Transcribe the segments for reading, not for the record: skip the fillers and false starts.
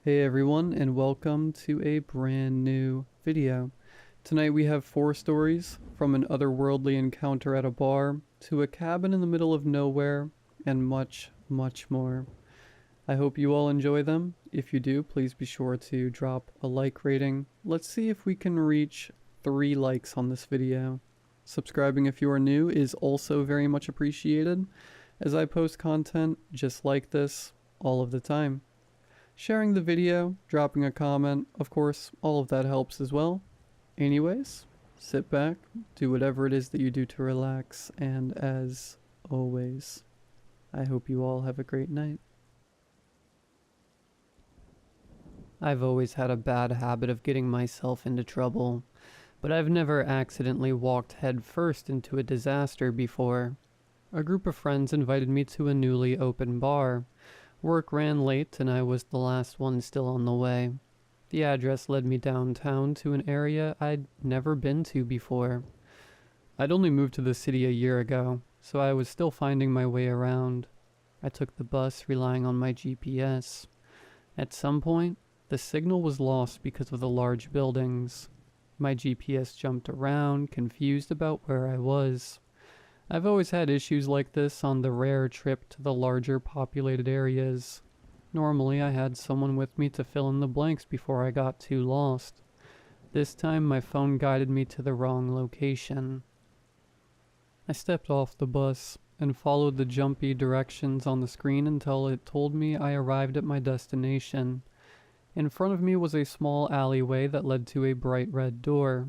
Hey everyone, and welcome to a brand new video. Tonight we have 4 stories, from an otherworldly encounter at a bar, to a cabin in the middle of nowhere, and much, much more. I hope you all enjoy them. If you do, please be sure to drop a like rating. Let's see if we can reach 3 likes on this video. Subscribing if you are new is also very much appreciated, as I post content just like this all of the time. Sharing the video, dropping a comment, of course, all of that helps as well. Anyways, sit back, do whatever it is that you do to relax, and as always, I hope you all have a great night. I've always had a bad habit of getting myself into trouble, but I've never accidentally walked headfirst into a disaster before. A group of friends invited me to a newly opened bar. Work ran late and I was the last one still on the way. The address led me downtown to an area I'd never been to before. I'd only moved to the city a year ago, so I was still finding my way around. I took the bus relying on my GPS. At some point, the signal was lost because of the large buildings. My GPS jumped around, confused about where I was. I've always had issues like this on the rare trip to the larger populated areas. Normally I had someone with me to fill in the blanks before I got too lost. This time my phone guided me to the wrong location. I stepped off the bus and followed the jumpy directions on the screen until it told me I arrived at my destination. In front of me was a small alleyway that led to a bright red door.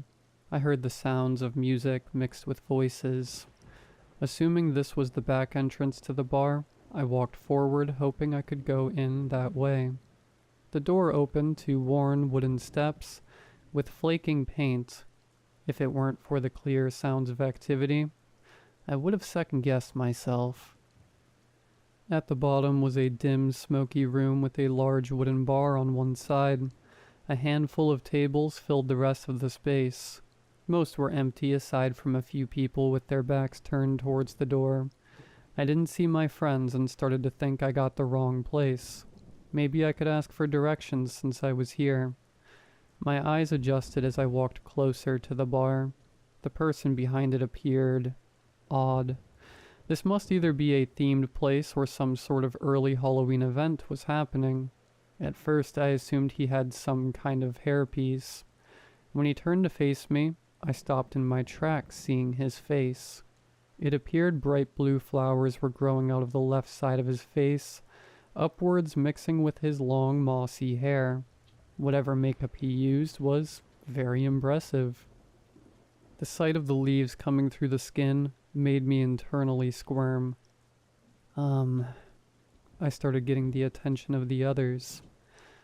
I heard the sounds of music mixed with voices. Assuming this was the back entrance to the bar, I walked forward hoping I could go in that way. The door opened to worn wooden steps with flaking paint. If it weren't for the clear sounds of activity, I would have second-guessed myself. At the bottom was a dim, smoky room with a large wooden bar on one side. A handful of tables filled the rest of the space. Most were empty aside from a few people with their backs turned towards the door. I didn't see my friends and started to think I got the wrong place. Maybe I could ask for directions since I was here. My eyes adjusted as I walked closer to the bar. The person behind it appeared odd. This must either be a themed place or some sort of early Halloween event was happening. At first I assumed he had some kind of hairpiece. When he turned to face me, I stopped in my tracks seeing his face. It appeared bright blue flowers were growing out of the left side of his face, upwards mixing with his long mossy hair. Whatever makeup he used was very impressive. The sight of the leaves coming through the skin made me internally squirm. I started getting the attention of the others.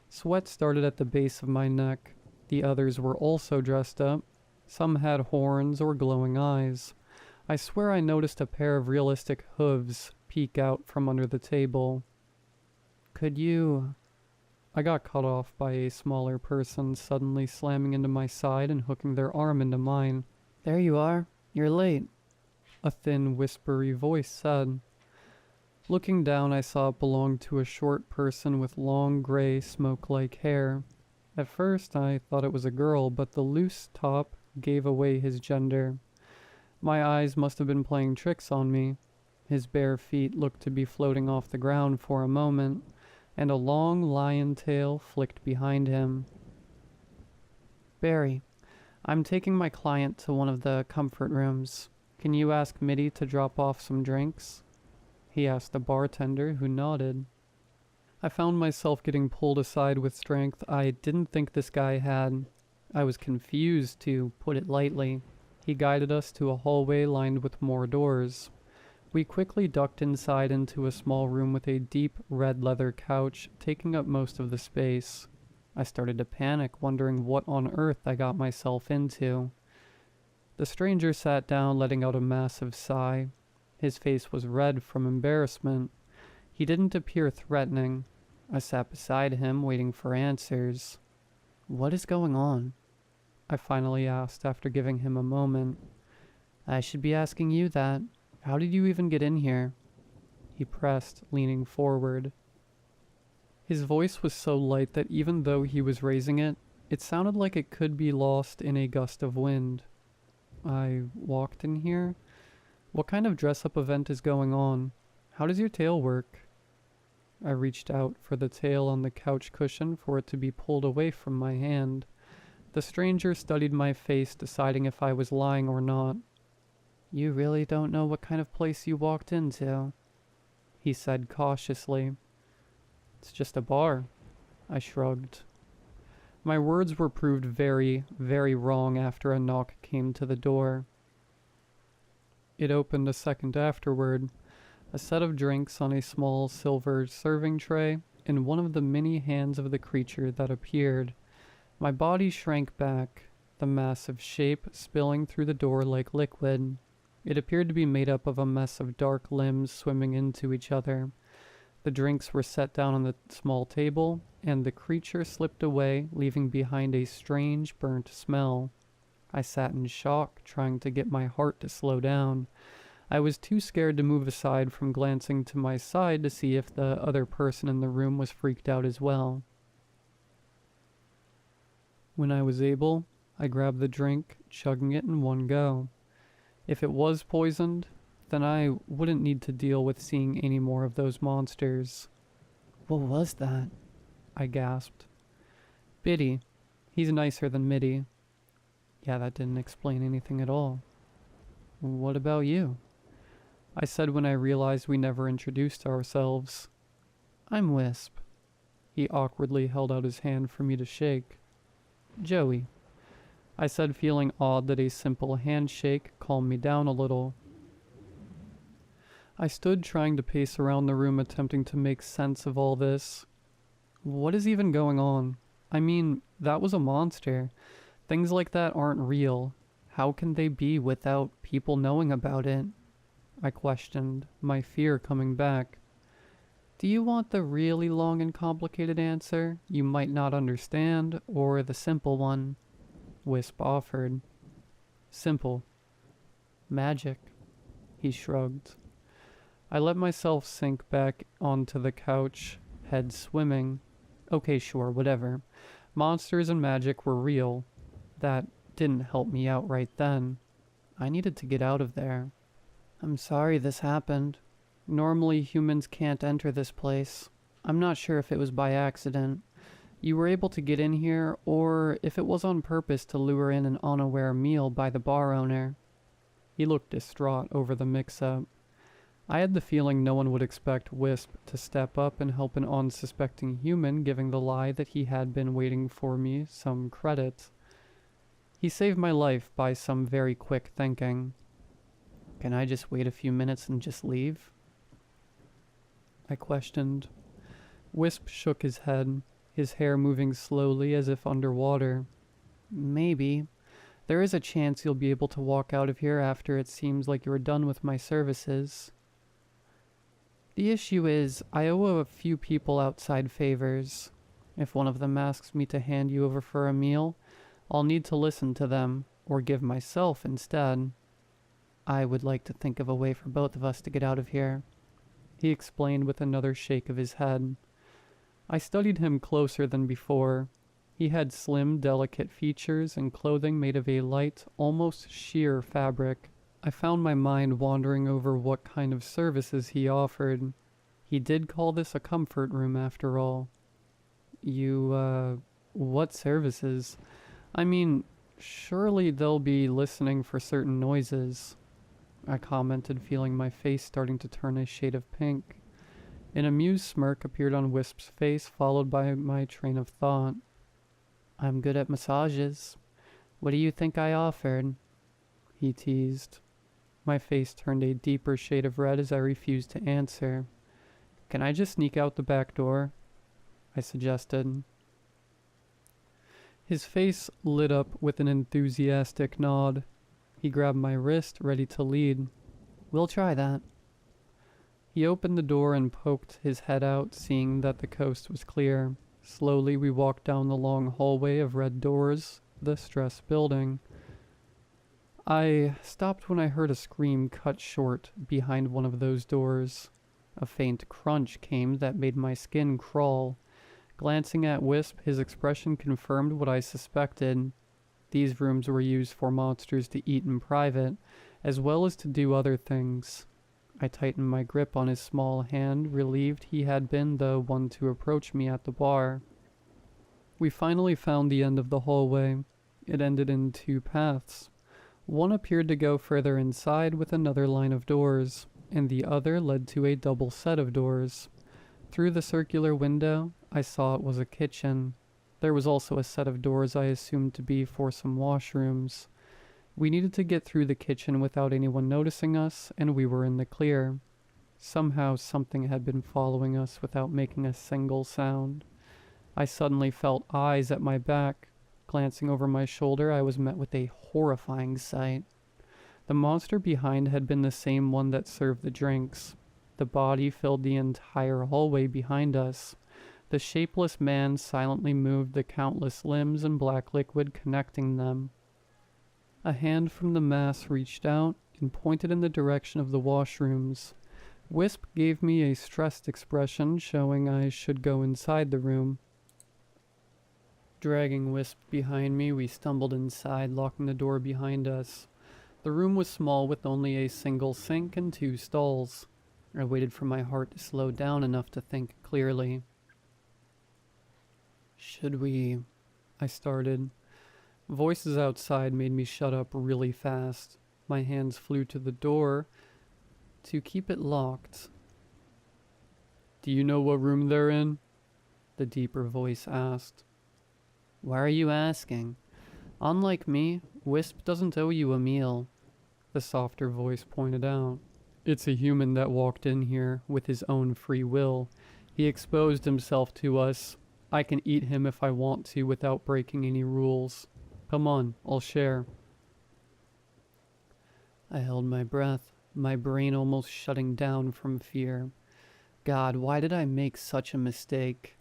Sweat started at the base of my neck. The others were also dressed up. Some had horns or glowing eyes. I swear I noticed a pair of realistic hooves peek out from under the table. Could you... I got cut off by a smaller person suddenly slamming into my side and hooking their arm into mine. There you are. You're late, a thin, whispery voice said. Looking down, I saw it belonged to a short person with long, gray, smoke-like hair. At first, I thought it was a girl, but the loose top gave away his gender. My eyes must have been playing tricks on me. His bare feet looked to be floating off the ground for a moment, and a long lion tail flicked behind him. Barry, I'm taking my client to one of the comfort rooms. Can you ask Mitty to drop off some drinks? He asked the bartender, who nodded. I found myself getting pulled aside with strength I didn't think this guy had. I was confused, to put it lightly. He guided us to a hallway lined with more doors. We quickly ducked inside into a small room with a deep red leather couch taking up most of the space. I started to panic, wondering what on earth I got myself into. The stranger sat down, letting out a massive sigh. His face was red from embarrassment. He didn't appear threatening. I sat beside him, waiting for answers. What is going on? I finally asked after giving him a moment. I should be asking you that. How did you even get in here? He pressed, leaning forward. His voice was so light that even though he was raising it, it sounded like it could be lost in a gust of wind. I walked in here. What kind of dress-up event is going on? How does your tail work? I reached out for the tail on the couch cushion for it to be pulled away from my hand. The stranger studied my face, deciding if I was lying or not. You really don't know what kind of place you walked into, he said cautiously. It's just a bar, I shrugged. My words were proved very, very wrong after a knock came to the door. It opened a second afterward. A set of drinks on a small silver serving tray, and one of the many hands of the creature that appeared. My body shrank back, the massive shape spilling through the door like liquid. It appeared to be made up of a mess of dark limbs swimming into each other. The drinks were set down on the small table, and the creature slipped away, leaving behind a strange, burnt smell. I sat in shock, trying to get my heart to slow down. I was too scared to move aside from glancing to my side to see if the other person in the room was freaked out as well. When I was able, I grabbed the drink, chugging it in one go. If it was poisoned, then I wouldn't need to deal with seeing any more of those monsters. What was that? I gasped. Biddy. He's nicer than Mitty. Yeah, that didn't explain anything at all. What about you? I said when I realized we never introduced ourselves. I'm Wisp. He awkwardly held out his hand for me to shake. Joey. I said, feeling odd that a simple handshake calmed me down a little. I stood trying to pace around the room, attempting to make sense of all this. What is even going on? I mean, that was a monster. Things like that aren't real. How can they be without people knowing about it? I questioned, my fear coming back. Do you want the really long and complicated answer you might not understand, or the simple one? Wisp offered. Simple. Magic. He shrugged. I let myself sink back onto the couch, head swimming. Okay, sure, whatever. Monsters and magic were real. That didn't help me out right then. I needed to get out of there. I'm sorry this happened. Normally humans can't enter this place. I'm not sure if it was by accident. You were able to get in here, or if it was on purpose to lure in an unaware meal by the bar owner. He looked distraught over the mix-up. I had the feeling no one would expect Wisp to step up and help an unsuspecting human, giving the lie that he had been waiting for me some credit. He saved my life by some very quick thinking. Can I just wait a few minutes and just leave? I questioned. Wisp shook his head, his hair moving slowly as if underwater. Maybe. There is a chance you'll be able to walk out of here after it seems like you're done with my services. The issue is, I owe a few people outside favors. If one of them asks me to hand you over for a meal, I'll need to listen to them, or give myself instead. I would like to think of a way for both of us to get out of here, he explained with another shake of his head. I studied him closer than before. He had slim, delicate features and clothing made of a light, almost sheer fabric. I found my mind wandering over what kind of services he offered. He did call this a comfort room after all. What services? I mean, surely they'll be listening for certain noises, I commented, feeling my face starting to turn a shade of pink. An amused smirk appeared on Wisp's face, followed by my train of thought. I'm good at massages. What do you think I offered? He teased. My face turned a deeper shade of red as I refused to answer. Can I just sneak out the back door? I suggested. His face lit up with an enthusiastic nod. He grabbed my wrist, ready to lead. We'll try that. He opened the door and poked his head out, seeing that the coast was clear. Slowly we walked down the long hallway of red doors, the Stress building. I stopped when I heard a scream cut short behind one of those doors. A faint crunch came that made my skin crawl. Glancing at Wisp, his expression confirmed what I suspected. These rooms were used for monsters to eat in private, as well as to do other things. I tightened my grip on his small hand, relieved he had been the one to approach me at the bar. We finally found the end of the hallway. It ended in two paths. One appeared to go further inside with another line of doors, and the other led to a double set of doors. Through the circular window, I saw it was a kitchen. There was also a set of doors I assumed to be for some washrooms. We needed to get through the kitchen without anyone noticing us, and we were in the clear. Somehow something had been following us without making a single sound. I suddenly felt eyes at my back. Glancing over my shoulder, I was met with a horrifying sight. The monster behind had been the same one that served the drinks. The body filled the entire hallway behind us. The shapeless man silently moved the countless limbs and black liquid connecting them. A hand from the mass reached out and pointed in the direction of the washrooms. Wisp gave me a stressed expression, showing I should go inside the room. Dragging Wisp behind me, we stumbled inside, locking the door behind us. The room was small with only a single sink and two stalls. I waited for my heart to slow down enough to think clearly. "Should we?" I started. Voices outside made me shut up really fast. My hands flew to the door to keep it locked. "Do you know what room they're in?" the deeper voice asked. "Why are you asking? Unlike me, Wisp doesn't owe you a meal," the softer voice pointed out. "It's a human that walked in here with his own free will. He exposed himself to us. I can eat him if I want to without breaking any rules. Come on, I'll share." I held my breath, my brain almost shutting down from fear. God, why did I make such a mistake?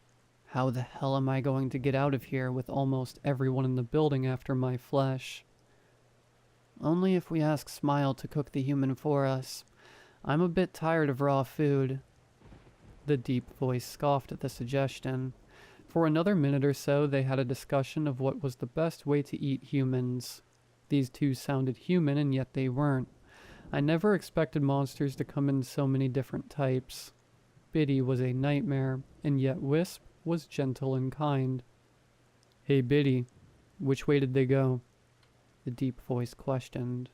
How the hell am I going to get out of here with almost everyone in the building after my flesh? "Only if we ask Smile to cook the human for us. I'm a bit tired of raw food." The deep voice scoffed at the suggestion. For another minute or so, they had a discussion of what was the best way to eat humans. These two sounded human, and yet they weren't. I never expected monsters to come in so many different types. Biddy was a nightmare, and yet Wisp was gentle and kind. "Hey Biddy, which way did they go?" the deep voice questioned.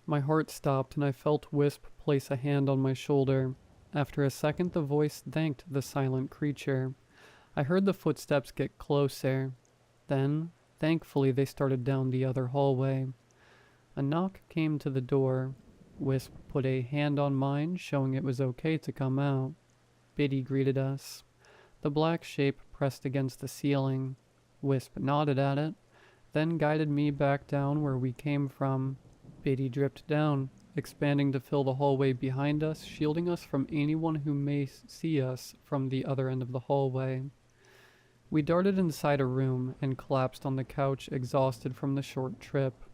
My heart stopped, and I felt Wisp place a hand on my shoulder. After a second, the voice thanked the silent creature. I heard the footsteps get closer. Then, thankfully, they started down the other hallway. A knock came to the door. Wisp put a hand on mine, showing it was okay to come out. Biddy greeted us. The black shape pressed against the ceiling. Wisp nodded at it, then guided me back down where we came from. Biddy dripped down, expanding to fill the hallway behind us, shielding us from anyone who may see us from the other end of the hallway. We darted inside a room and collapsed on the couch, exhausted from the short trip.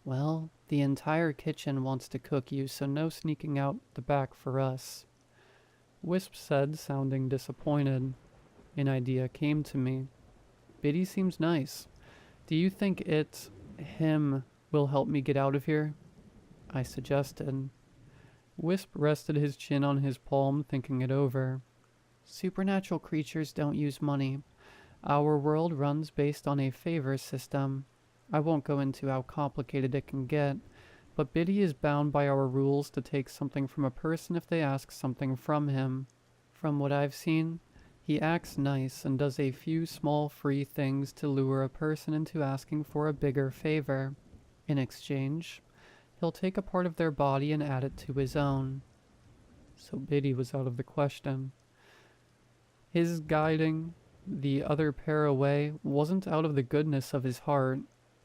"Well, the entire kitchen wants to cook you, so no sneaking out the back for us," Wisp said, sounding disappointed. An idea came to me. "Biddy seems nice. Do you think him will help me get out of here?" I suggested. Wisp rested his chin on his palm, thinking it over. "Supernatural creatures don't use money. Our world runs based on a favor system. I won't go into how complicated it can get, but Biddy is bound by our rules to take something from a person if they ask something from him. From what I've seen, he acts nice and does a few small free things to lure a person into asking for a bigger favor. In exchange, he'll take a part of their body and add it to his own." So Biddy was out of the question. His guiding the other pair away wasn't out of the goodness of his heart.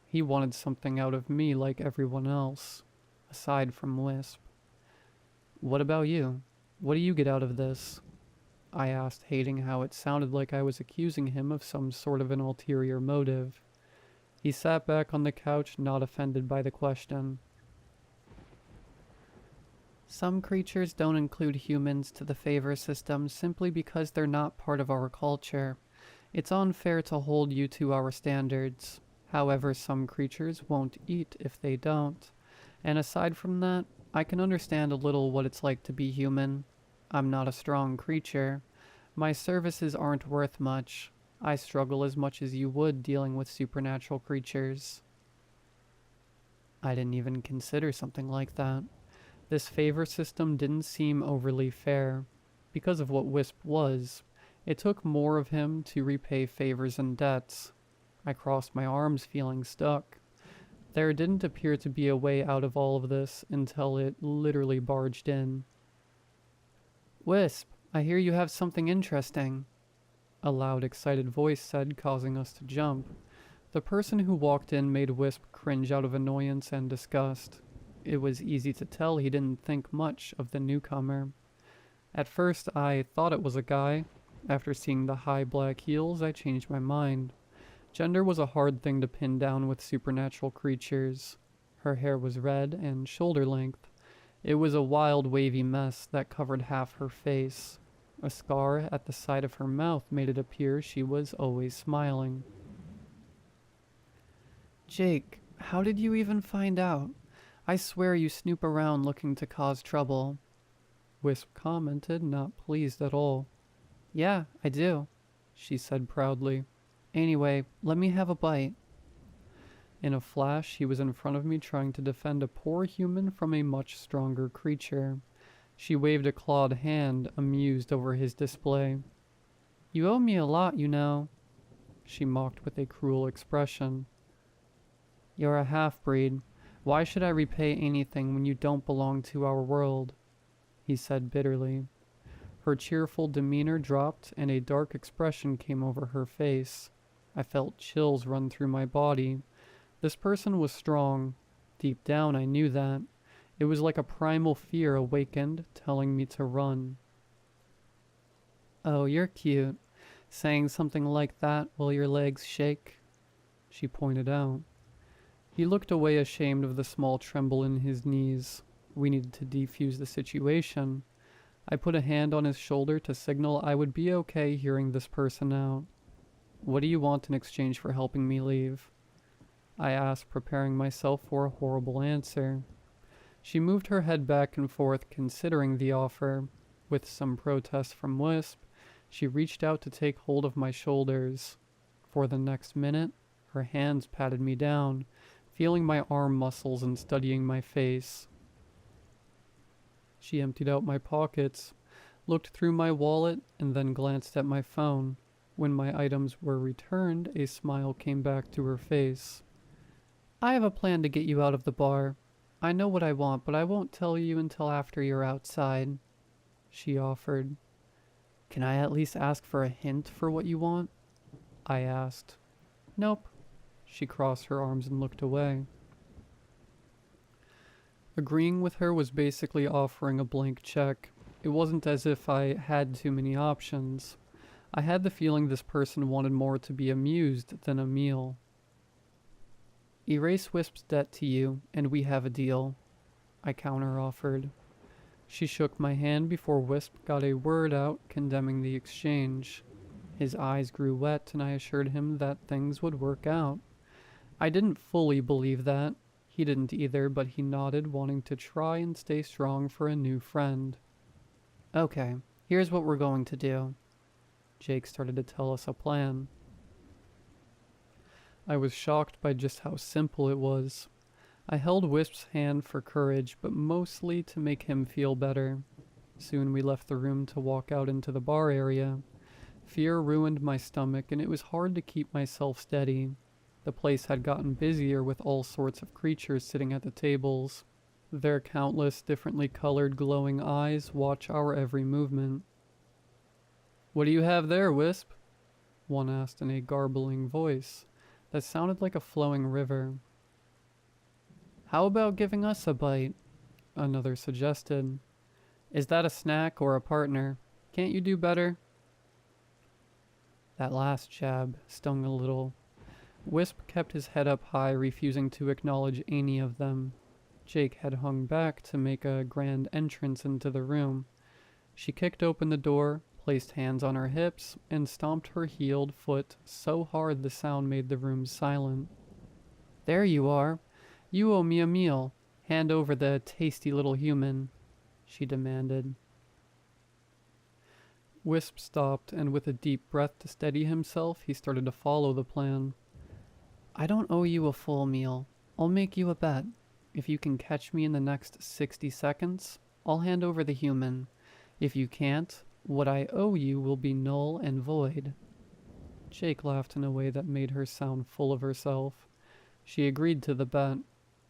He wanted something out of me like everyone else, aside from Wisp. "What about you? What do you get out of this?" I asked, hating how it sounded like I was accusing him of some sort of an ulterior motive. He sat back on the couch, not offended by the question. Some creatures don't include humans to the favor system simply because they're not part of our culture. It's unfair to hold you to our standards. However, some creatures won't eat if they don't. And aside from that, I can understand a little what it's like to be human. I'm not a strong creature. My services aren't worth much. I struggle as much as you would dealing with supernatural creatures. I didn't even consider something like that. This favor system didn't seem overly fair. Because of what Wisp was, it took more of him to repay favors and debts. I crossed my arms feeling stuck. There didn't appear to be a way out of all of this until it literally barged in. Wisp, I hear you have something interesting, a loud, excited voice said, causing us to jump. The person who walked in made Wisp cringe out of annoyance and disgust. It was easy to tell he didn't think much of the newcomer. At first, I thought it was a guy. After seeing the high black heels, I changed my mind. Gender was a hard thing to pin down with supernatural creatures. Her hair was red and shoulder length. It was a wild, wavy mess that covered half her face. A scar at the side of her mouth made it appear she was always smiling. Jake, how did you even find out? I swear you snoop around looking to cause trouble. Wisp commented, not pleased at all. Yeah, I do, she said proudly. Anyway, let me have a bite. In a flash, he was in front of me trying to defend a poor human from a much stronger creature. She waved a clawed hand, amused over his display. You owe me a lot, you know, she mocked with a cruel expression. You're a half-breed. Why should I repay anything when you don't belong to our world? He said bitterly. Her cheerful demeanor dropped and a dark expression came over her face. I felt chills run through my body. This person was strong. Deep down, I knew that. It was like a primal fear awakened, telling me to run. Oh, you're cute. Saying something like that while your legs shake, she pointed out. He looked away, ashamed of the small tremble in his knees. We needed to defuse the situation. I put a hand on his shoulder to signal I would be okay hearing this person out. What do you want in exchange for helping me leave? I asked, preparing myself for a horrible answer. She moved her head back and forth, considering the offer. With some protest from Wisp, she reached out to take hold of my shoulders. For the next minute, her hands patted me down, feeling my arm muscles and studying my face. She emptied out my pockets, looked through my wallet, and then glanced at my phone. When my items were returned, a smile came back to her face. I have a plan to get you out of the bar. I know what I want, but I won't tell you until after you're outside, she offered. Can I at least ask for a hint for what you want? I asked. Nope. She crossed her arms and looked away. Agreeing with her was basically offering a blank check. It wasn't as if I had too many options. I had the feeling this person wanted more to be amused than a meal. Erase Wisp's debt to you, and we have a deal, I counter-offered. She shook my hand before Wisp got a word out condemning the exchange. His eyes grew wet, and I assured him that things would work out. I didn't fully believe that. He didn't either, but he nodded, wanting to try and stay strong for a new friend. Okay, here's what we're going to do. Jake started to tell us a plan. I was shocked by just how simple it was. I held Wisp's hand for courage, but mostly to make him feel better. Soon we left the room to walk out into the bar area. Fear ruined my stomach, and it was hard to keep myself steady. The place had gotten busier with all sorts of creatures sitting at the tables. Their countless, differently colored, glowing eyes watch our every movement. What do you have there, Wisp? One asked in a garbling voice that sounded like a flowing river. How about giving us a bite? Another suggested. Is that a snack or a partner? Can't you do better? That last jab stung a little. Wisp kept his head up high, refusing to acknowledge any of them. Jake had hung back to make a grand entrance into the room. She kicked open the door, placed hands on her hips, and stomped her heeled foot so hard the sound made the room silent. "There you are. You owe me a meal. Hand over the tasty little human," she demanded. Wisp stopped, and with a deep breath to steady himself, he started to follow the plan. "I don't owe you a full meal. I'll make you a bet. If you can catch me in the next 60 seconds, I'll hand over the human. If you can't, what I owe you will be null and void." Jake laughed in a way that made her sound full of herself. She agreed to the bet.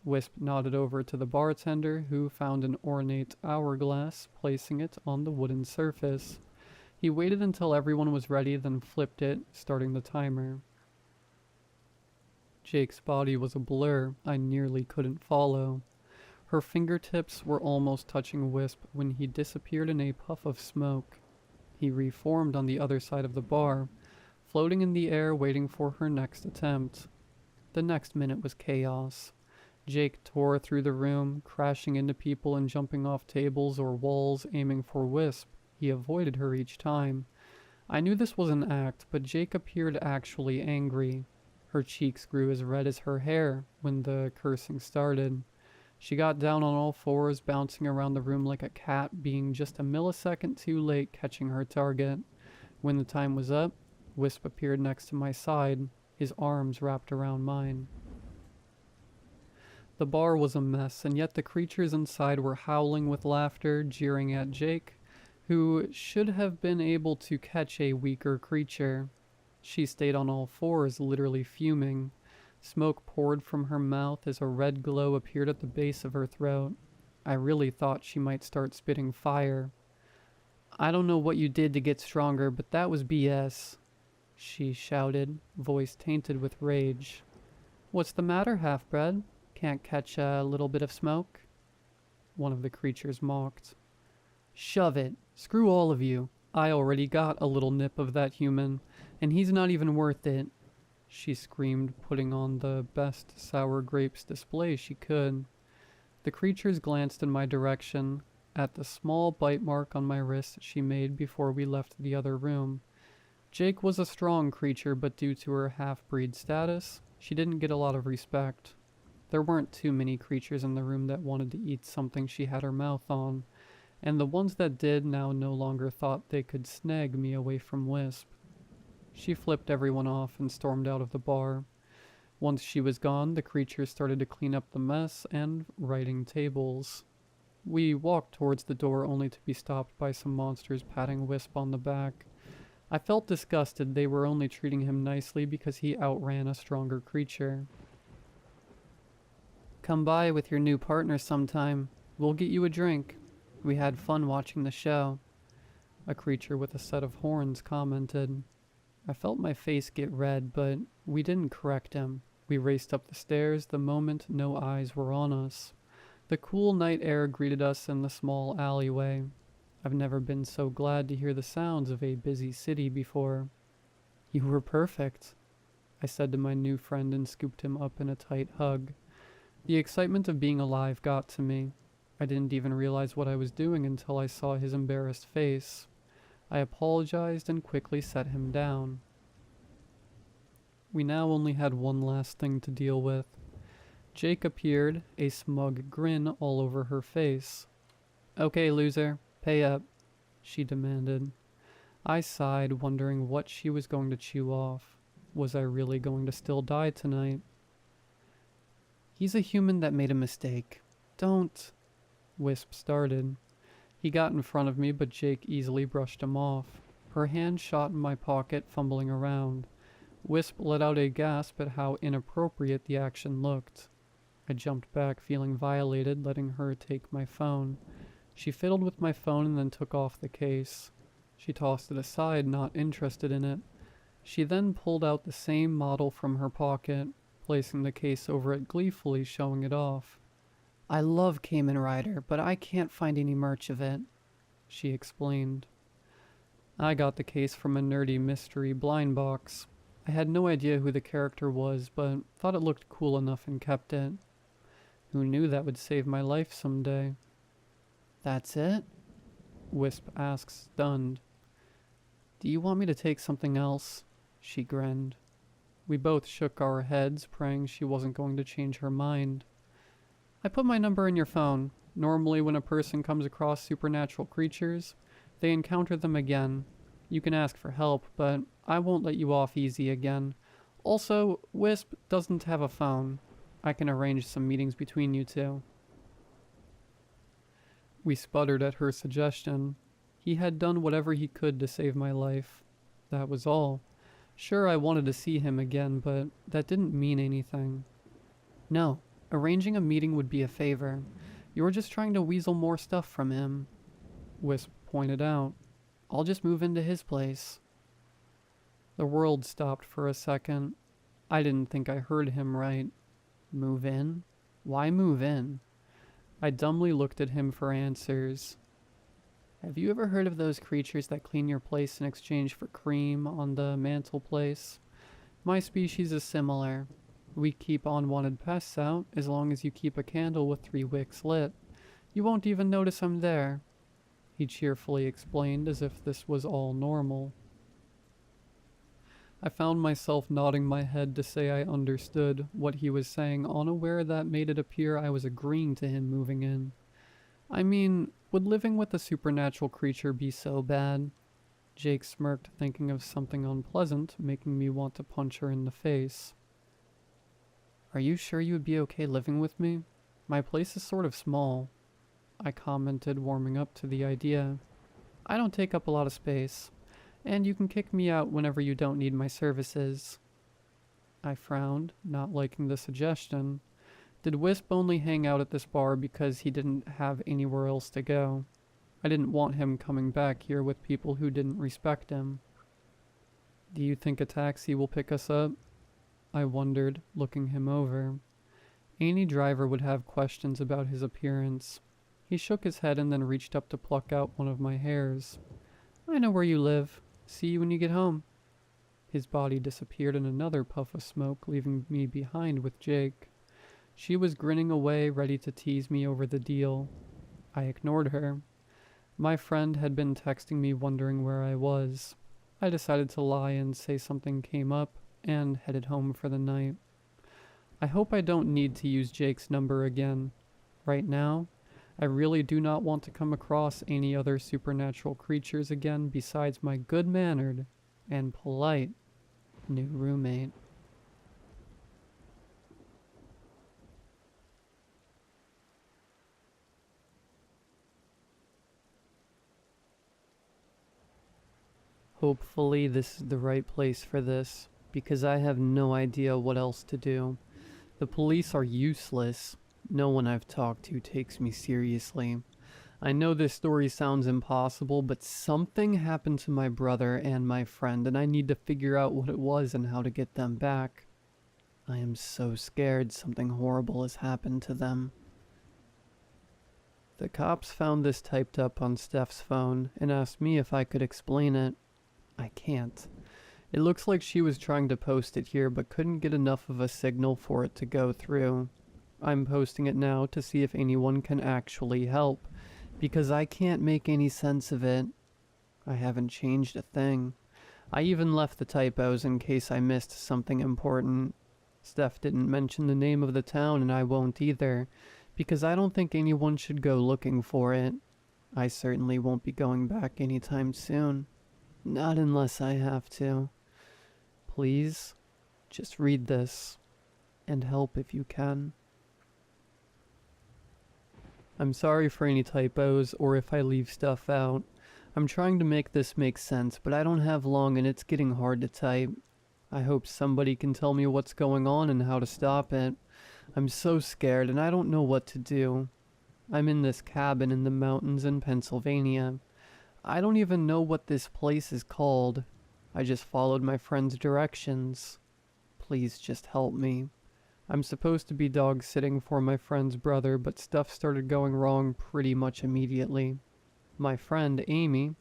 Wisp nodded over to the bartender, who found an ornate hourglass, placing it on the wooden surface. He waited until everyone was ready, then flipped it, starting the timer. Jake's body was a blur I nearly couldn't follow. Her fingertips were almost touching Wisp when he disappeared in a puff of smoke. He reformed on the other side of the bar, floating in the air waiting for her next attempt. The next minute was chaos. Jake tore through the room, crashing into people and jumping off tables or walls, aiming for Wisp. He avoided her each time. I knew this was an act, but Jake appeared actually angry. Her cheeks grew as red as her hair when the cursing started. She got down on all fours, bouncing around the room like a cat, being just a millisecond too late catching her target. When the time was up, Wisp appeared next to my side, his arms wrapped around mine. The bar was a mess, and yet the creatures inside were howling with laughter, jeering at Jake, who should have been able to catch a weaker creature. She stayed on all fours, literally fuming. Smoke poured from her mouth as a red glow appeared at the base of her throat. I really thought she might start spitting fire. "I don't know what you did to get stronger, but that was BS," she shouted, voice tainted with rage. "What's the matter, half-bred? Can't catch a little bit of smoke?" one of the creatures mocked. "Shove it. Screw all of you. I already got a little nip of that human, and he's not even worth it," she screamed, putting on the best sour grapes display she could. The creatures glanced in my direction, at the small bite mark on my wrist she made before we left the other room. Jake was a strong creature, but due to her half-breed status, she didn't get a lot of respect. There weren't too many creatures in the room that wanted to eat something she had her mouth on, and the ones that did now no longer thought they could snag me away from Wisp. She flipped everyone off and stormed out of the bar. Once she was gone, the creatures started to clean up the mess and righting tables. We walked towards the door only to be stopped by some monsters patting Wisp on the back. I felt disgusted. They were only treating him nicely because he outran a stronger creature. "Come by with your new partner sometime. We'll get you a drink. We had fun watching the show," a creature with a set of horns commented. I felt my face get red, but we didn't correct him. We raced up the stairs the moment no eyes were on us. The cool night air greeted us in the small alleyway. I've never been so glad to hear the sounds of a busy city before. "You were perfect," I said to my new friend and scooped him up in a tight hug. The excitement of being alive got to me. I didn't even realize what I was doing until I saw his embarrassed face. I apologized and quickly set him down. We now only had one last thing to deal with. Jake appeared, a smug grin all over her face. "Okay, loser, pay up," she demanded. I sighed, wondering what she was going to chew off. Was I really going to still die tonight? "He's a human that made a mistake. Don't..." Wisp started. He got in front of me, but Jake easily brushed him off. Her hand shot in my pocket, fumbling around. Wisp let out a gasp at how inappropriate the action looked. I jumped back, feeling violated, letting her take my phone. She fiddled with my phone and then took off the case. She tossed it aside, not interested in it. She then pulled out the same model from her pocket, placing the case over it gleefully, showing it off. "I love Kamen Rider, but I can't find any merch of it," she explained. I got the case from a nerdy mystery blind box. I had no idea who the character was, but thought it looked cool enough and kept it. Who knew that would save my life someday? That's it? Wisp asks, stunned. Do you want me to take something else? She grinned. We both shook our heads, praying she wasn't going to change her mind. I put my number in your phone. Normally when a person comes across supernatural creatures, they encounter them again. You can ask for help, but I won't let you off easy again. Also, Wisp doesn't have a phone. I can arrange some meetings between you two. We sputtered at her suggestion. He had done whatever he could to save my life. That was all. Sure, I wanted to see him again, but that didn't mean anything. No, arranging a meeting would be a favor. You're just trying to weasel more stuff from him, Wisp pointed out. I'll just move into his place. The world stopped for a second. I didn't think I heard him right. Move in? Why move in? I dumbly looked at him for answers. Have you ever heard of those creatures that clean your place in exchange for cream on the mantelpiece? My species is similar. We keep unwanted pests out as long as you keep a candle with 3 wicks lit. You won't even notice I'm there, he cheerfully explained as if this was all normal. I found myself nodding my head to say I understood what he was saying, unaware that made it appear I was agreeing to him moving in. I mean, would living with a supernatural creature be so bad? Jake smirked, thinking of something unpleasant, making me want to punch her in the face. Are you sure you would be okay living with me? My place is sort of small, I commented, warming up to the idea. I don't take up a lot of space, and you can kick me out whenever you don't need my services. I frowned, not liking the suggestion. Did Wisp only hang out at this bar because he didn't have anywhere else to go? I didn't want him coming back here with people who didn't respect him. Do you think a taxi will pick us up? I wondered, looking him over. Any driver would have questions about his appearance. He shook his head and then reached up to pluck out one of my hairs. I know where you live. See you when you get home. His body disappeared in another puff of smoke, leaving me behind with Jake. She was grinning away, ready to tease me over the deal. I ignored her. My friend had been texting me wondering where I was. I decided to lie and say something came up, and headed home for the night. I hope I don't need to use Jake's number again. Right now, I really do not want to come across any other supernatural creatures again besides my good-mannered and polite new roommate. Hopefully this is the right place for this, because I have no idea what else to do. The police are useless. No one I've talked to takes me seriously. I know this story sounds impossible, but something happened to my brother and my friend, and I need to figure out what it was and how to get them back. I am so scared something horrible has happened to them. The cops found this typed up on Steph's phone and asked me if I could explain it. I can't. It looks like she was trying to post it here but couldn't get enough of a signal for it to go through. I'm posting it now to see if anyone can actually help, because I can't make any sense of it. I haven't changed a thing. I even left the typos in case I missed something important. Steph didn't mention the name of the town, and I won't either, because I don't think anyone should go looking for it. I certainly won't be going back anytime soon. Not unless I have to. Please, just read this, and help if you can. I'm sorry for any typos or if I leave stuff out. I'm trying to make this make sense, but I don't have long and it's getting hard to type. I hope somebody can tell me what's going on and how to stop it. I'm so scared and I don't know what to do. I'm in this cabin in the mountains in Pennsylvania. I don't even know what this place is called. I just followed my friend's directions. Please just help me. I'm supposed to be dog sitting for my friend's brother, but stuff started going wrong pretty much immediately. My friend, Amy,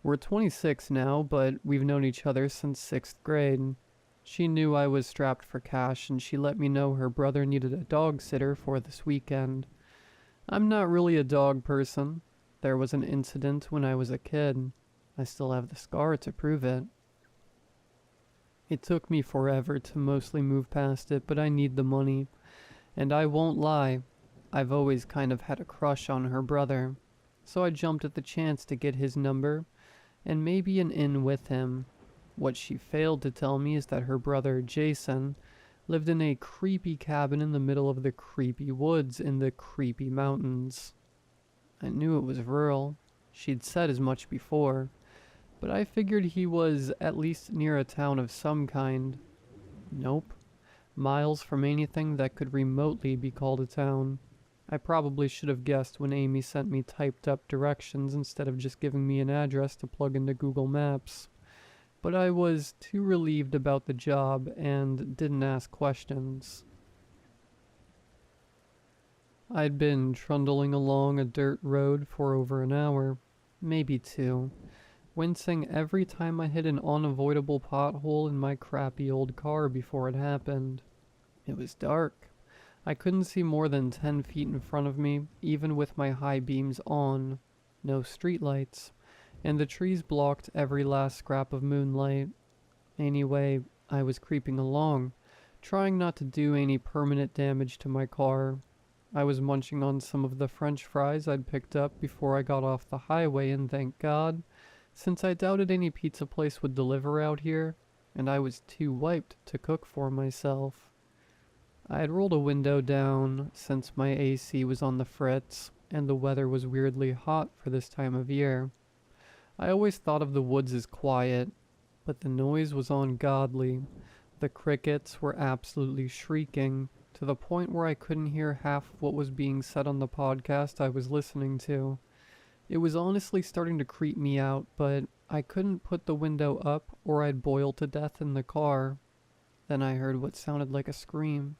we're 26 now, but we've known each other since 6th grade. She knew I was strapped for cash and she let me know her brother needed a dog sitter for this weekend. I'm not really a dog person. There was an incident when I was a kid. I still have the scar to prove it. It took me forever to mostly move past it, but I need the money. And I won't lie, I've always kind of had a crush on her brother. So I jumped at the chance to get his number and maybe an in with him. What she failed to tell me is that her brother, Jason, lived in a creepy cabin in the middle of the creepy woods in the creepy mountains. I knew it was rural. She'd said as much before, but I figured he was at least near a town of some kind. Nope. Miles from anything that could remotely be called a town. I probably should have guessed when Amy sent me typed up directions instead of just giving me an address to plug into Google Maps. But I was too relieved about the job and didn't ask questions. I'd been trundling along a dirt road for over an hour, maybe two, wincing every time I hit an unavoidable pothole in my crappy old car before it happened. It was dark. I couldn't see more than 10 feet in front of me, even with my high beams on. No streetlights, and the trees blocked every last scrap of moonlight. Anyway, I was creeping along, trying not to do any permanent damage to my car. I was munching on some of the French fries I'd picked up before I got off the highway, and thank God, since I doubted any pizza place would deliver out here, and I was too wiped to cook for myself. I had rolled a window down since my AC was on the fritz, and the weather was weirdly hot for this time of year. I always thought of the woods as quiet, but the noise was ungodly. The crickets were absolutely shrieking, to the point where I couldn't hear half of what was being said on the podcast I was listening to. It was honestly starting to creep me out, but I couldn't put the window up or I'd boil to death in the car. Then I heard what sounded like a scream.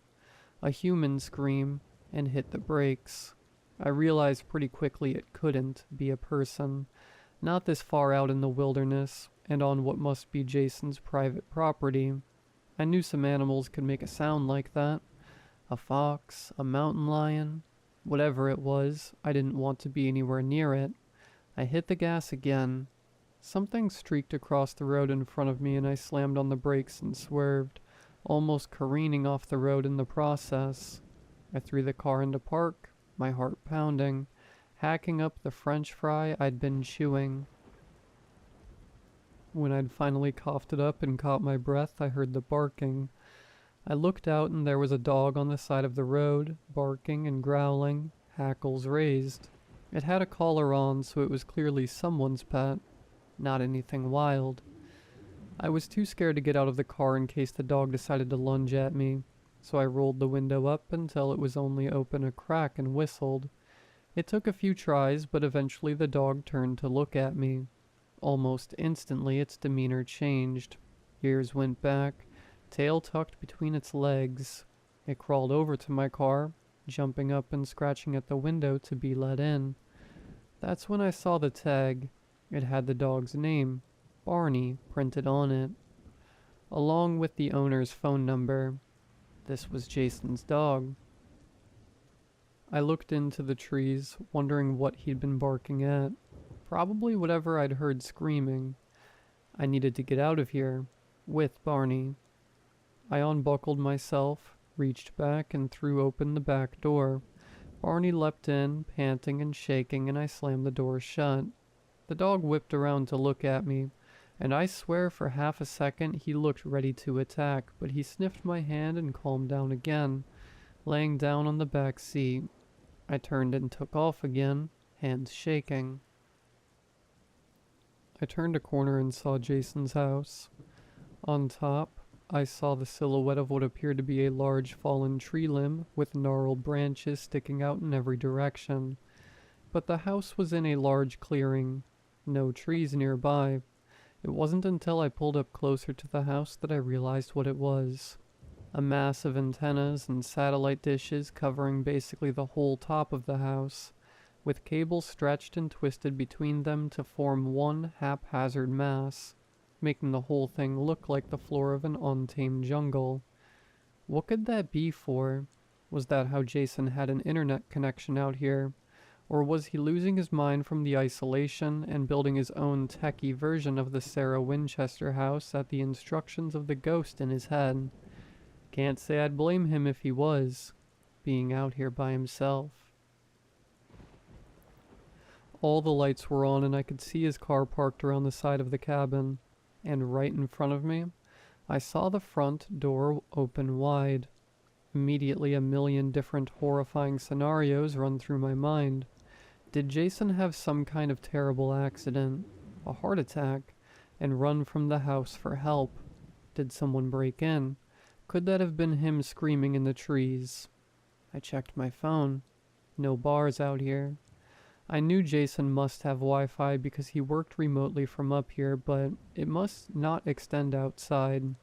A human scream, and hit the brakes. I realized pretty quickly it couldn't be a person, not this far out in the wilderness, and on what must be Jason's private property. I knew some animals could make a sound like that. A fox, a mountain lion, whatever it was, I didn't want to be anywhere near it. I hit the gas again. Something streaked across the road in front of me and I slammed on the brakes and swerved, almost careening off the road in the process. I threw the car into park, my heart pounding, hacking up the French fry I'd been chewing. When I'd finally coughed it up and caught my breath, I heard the barking. I looked out and there was a dog on the side of the road, barking and growling, hackles raised. It had a collar on, so it was clearly someone's pet, not anything wild. I was too scared to get out of the car in case the dog decided to lunge at me, so I rolled the window up until it was only open a crack and whistled. It took a few tries, but eventually the dog turned to look at me. Almost instantly its demeanor changed. Ears went back, tail tucked between its legs. It crawled over to my car, jumping up and scratching at the window to be let in. That's when I saw the tag. It had the dog's name, Barney, printed on it, along with the owner's phone number. This was Jason's dog. I looked into the trees, wondering what he'd been barking at. Probably whatever I'd heard screaming. I needed to get out of here, with Barney. I unbuckled myself, reached back, and threw open the back door. Barney leapt in, panting and shaking, and I slammed the door shut. The dog whipped around to look at me, and I swear for half a second he looked ready to attack, but he sniffed my hand and calmed down again, laying down on the back seat. I turned and took off again, hands shaking. I turned a corner and saw Jason's house. On top, I saw the silhouette of what appeared to be a large fallen tree limb with gnarled branches sticking out in every direction. But the house was in a large clearing, no trees nearby. It wasn't until I pulled up closer to the house that I realized what it was. A mass of antennas and satellite dishes covering basically the whole top of the house, with cables stretched and twisted between them to form one haphazard mass. making the whole thing look like the floor of an untamed jungle. What could that be for? Was that how Jason had an internet connection out here? Or was he losing his mind from the isolation and building his own techie version of the Sarah Winchester house at the instructions of the ghost in his head? Can't say I'd blame him if he was, being out here by himself. All the lights were on and I could see his car parked around the side of the cabin. And right in front of me, I saw the front door open wide. Immediately a million different horrifying scenarios run through my mind. Did Jason have some kind of terrible accident, a heart attack, and run from the house for help? Did someone break in? Could that have been him screaming in the trees? I checked my phone. No bars out here. I knew Jason must have Wi-Fi because he worked remotely from up here, but it must not extend outside.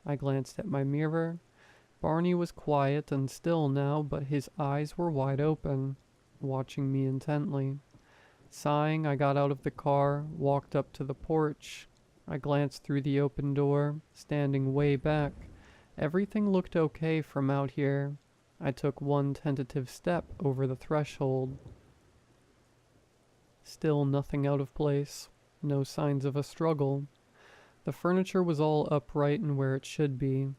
I glanced at my mirror. Barney was quiet and still now, but his eyes were wide open, watching me intently. Sighing, I got out of the car, walked up to the porch. I glanced through the open door, standing way back. Everything looked okay from out here. I took one tentative step over the threshold. Still nothing out of place. No signs of a struggle. The furniture was all upright and where it should be.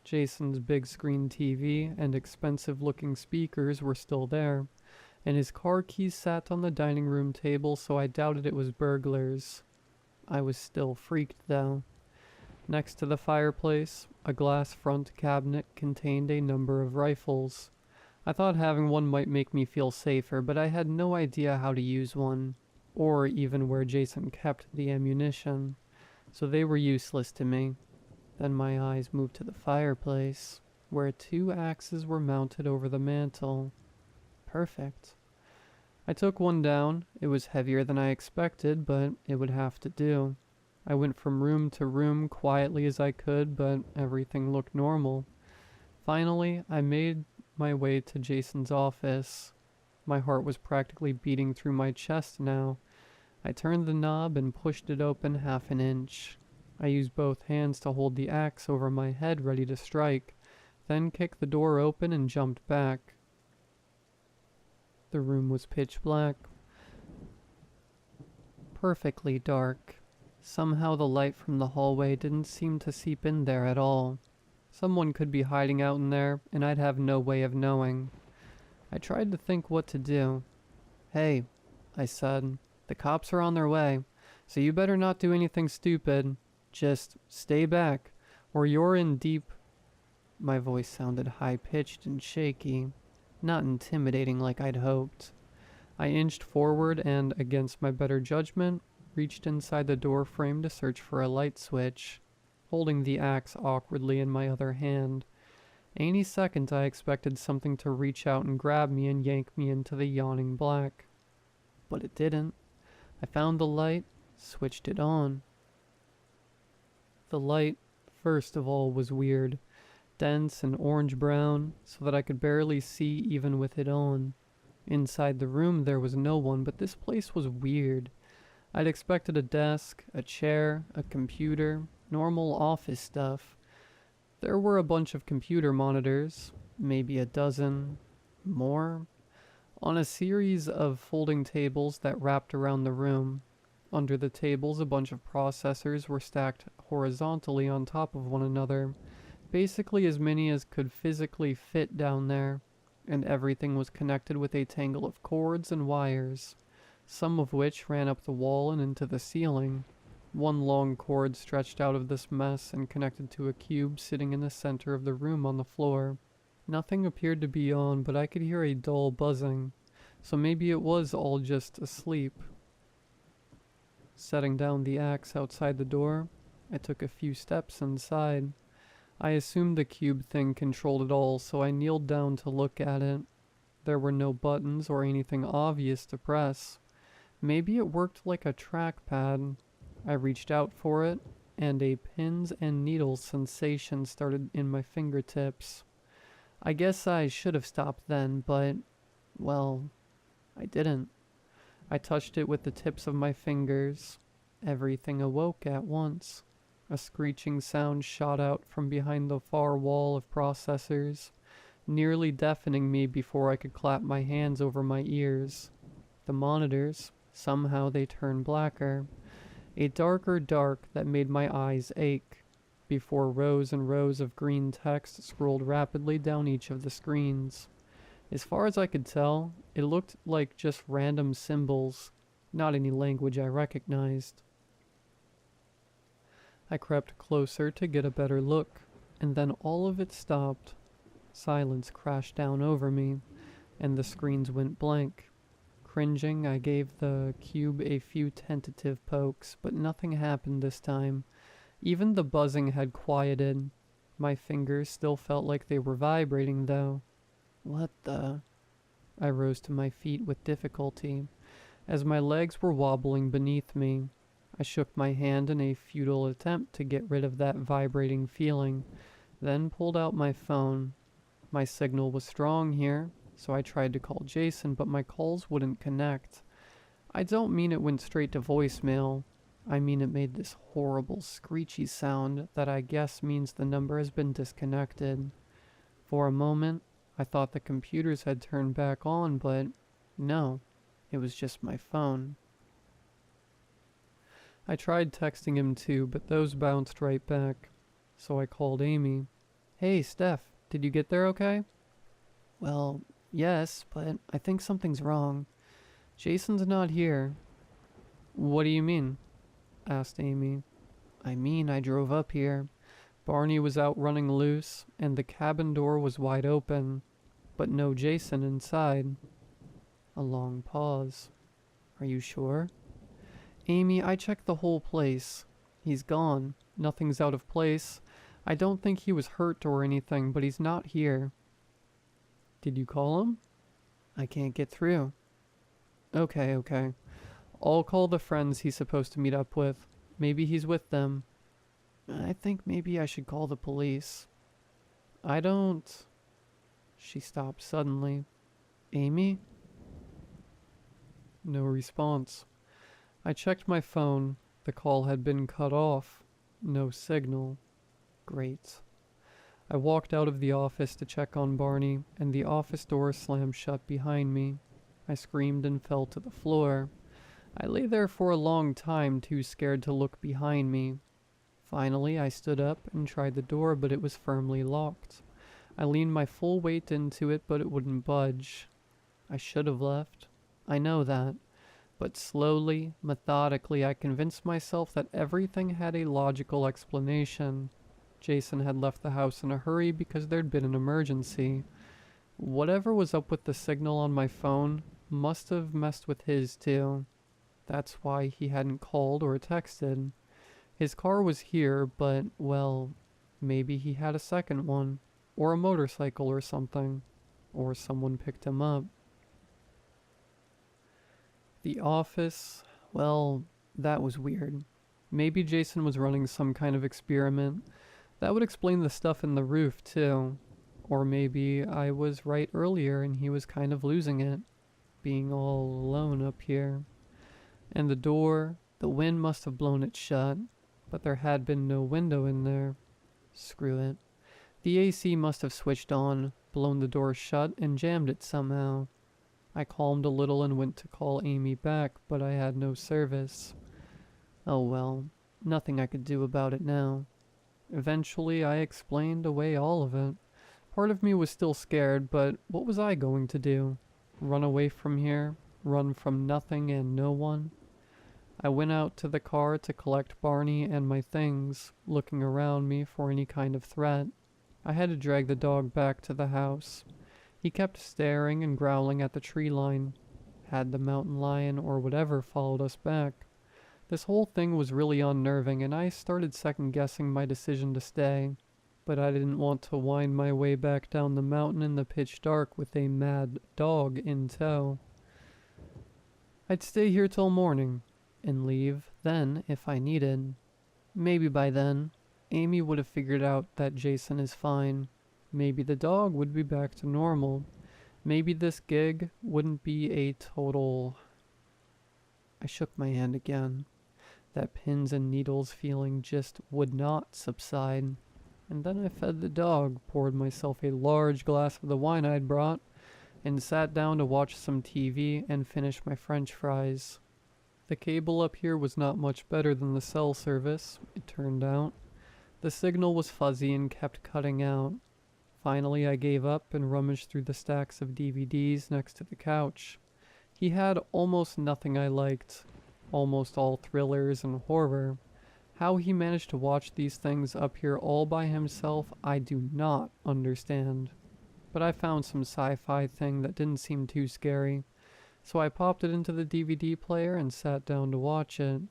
Jason's big screen TV and expensive-looking speakers were still there, and his car keys sat on the dining room table, so I doubted it was burglars. I was still freaked, though. Next to the fireplace, a glass front cabinet contained a number of rifles. I thought having one might make me feel safer, but I had no idea how to use one, or even where Jason kept the ammunition, so they were useless to me. Then my eyes moved to the fireplace, where 2 axes were mounted over the mantel. Perfect. I took one down. It was heavier than I expected, but it would have to do. I went from room to room quietly as I could, but everything looked normal. Finally, I made my way to Jason's office. My heart was practically beating through my chest now. I turned the knob and pushed it open half an inch. I used both hands to hold the axe over my head ready to strike, then kicked the door open and jumped back. The room was pitch black. Perfectly dark. Somehow the light from the hallway didn't seem to seep in there at all. Someone could be hiding out in there, and I'd have no way of knowing. I tried to think what to do. "Hey," I said, "the cops are on their way, so you better not do anything stupid. Just stay back, or you're in deep..." My voice sounded high-pitched and shaky, not intimidating like I'd hoped. I inched forward and, against my better judgment, reached inside the door frame to search for a light switch, holding the axe awkwardly in my other hand. Any second I expected something to reach out and grab me and yank me into the yawning black. But it didn't. I found the light, switched it on. The light, first of all, was weird, dense and orange-brown, so that I could barely see even with it on. Inside the room there was no one, but this place was weird. I'd expected a desk, a chair, a computer, normal office stuff. There were a bunch of computer monitors, maybe a dozen, more, on a series of folding tables that wrapped around the room. Under the tables, a bunch of processors were stacked horizontally on top of one another, basically as many as could physically fit down there, and everything was connected with a tangle of cords and wires, some of which ran up the wall and into the ceiling. One long cord stretched out of this mess and connected to a cube sitting in the center of the room on the floor. Nothing appeared to be on, but I could hear a dull buzzing, so maybe it was all just asleep. Setting down the axe outside the door, I took a few steps inside. I assumed the cube thing controlled it all, so I kneeled down to look at it. There were no buttons or anything obvious to press. Maybe it worked like a trackpad. I reached out for it, and a pins and needles sensation started in my fingertips. I guess I should have stopped then, but, well, I didn't. I touched it with the tips of my fingers. Everything awoke at once. A screeching sound shot out from behind the far wall of processors, nearly deafening me before I could clap my hands over my ears. The monitors, somehow they turned blacker, a darker dark that made my eyes ache, before rows and rows of green text scrolled rapidly down each of the screens. As far as I could tell, it looked like just random symbols, not any language I recognized. I crept closer to get a better look, and then all of it stopped. Silence crashed down over me, and the screens went blank. Cringing, I gave the cube a few tentative pokes, but nothing happened this time. Even the buzzing had quieted. My fingers still felt like they were vibrating, though. What the? I rose to my feet with difficulty, as my legs were wobbling beneath me. I shook my hand in a futile attempt to get rid of that vibrating feeling, then pulled out my phone. My signal was strong here, so I tried to call Jason, but my calls wouldn't connect. I don't mean it went straight to voicemail. I mean it made this horrible screechy sound that I guess means the number has been disconnected. For a moment, I thought the computers had turned back on, but no, it was just my phone. I tried texting him too, but those bounced right back. So I called Amy. Hey, Steph, did you get there okay? Well, yes, but I think something's wrong. Jason's not here. What do you mean? Asked Amy. I mean, I drove up here. Barney was out running loose, and the cabin door was wide open, but no Jason inside. A long pause. Are you sure? Amy, I checked the whole place. He's gone. Nothing's out of place. I don't think he was hurt or anything, but he's not here. Did you call him? I can't get through. Okay. I'll call the friends he's supposed to meet up with. Maybe he's with them. I think maybe I should call the police. I don't... She stopped suddenly. Amy? No response. I checked my phone. The call had been cut off. No signal. Great. I walked out of the office to check on Barney, and the office door slammed shut behind me. I screamed and fell to the floor. I lay there for a long time, too scared to look behind me. Finally, I stood up and tried the door, but it was firmly locked. I leaned my full weight into it, but it wouldn't budge. I should have left. I know that. But slowly, methodically, I convinced myself that everything had a logical explanation. Jason had left the house in a hurry because there'd been an emergency. Whatever was up with the signal on my phone must have messed with his too. That's why he hadn't called or texted. His car was here, but, well, maybe he had a second one, or a motorcycle or something, or someone picked him up. The office, well, that was weird. Maybe Jason was running some kind of experiment. That would explain the stuff in the roof, too. Or maybe I was right earlier and he was kind of losing it, being all alone up here. And the door, the wind must have blown it shut, but there had been no window in there. Screw it. The AC must have switched on, blown the door shut, and jammed it somehow. I calmed a little and went to call Amy back, but I had no service. Oh well, nothing I could do about it now. Eventually, I explained away all of it. Part of me was still scared, but what was I going to do? Run away from here? Run from nothing and no one? I went out to the car to collect Barney and my things, looking around me for any kind of threat. I had to drag the dog back to the house. He kept staring and growling at the tree line. Had the mountain lion or whatever followed us back? This whole thing was really unnerving, and I started second-guessing my decision to stay. But I didn't want to wind my way back down the mountain in the pitch dark with a mad dog in tow. I'd stay here till morning, and leave then if I needed. Maybe by then, Amy would have figured out that Jason is fine. Maybe the dog would be back to normal. Maybe this gig wouldn't be a total... I shook my hand again. That pins and needles feeling just would not subside. And then I fed the dog, poured myself a large glass of the wine I'd brought, and sat down to watch some TV and finish my french fries. The cable up here was not much better than the cell service, it turned out. The signal was fuzzy and kept cutting out. Finally, I gave up and rummaged through the stacks of DVDs next to the couch. He had almost nothing I liked, almost all thrillers and horror. How he managed to watch these things up here all by himself, I do not understand. But I found some sci-fi thing that didn't seem too scary, so I popped it into the DVD player and sat down to watch it.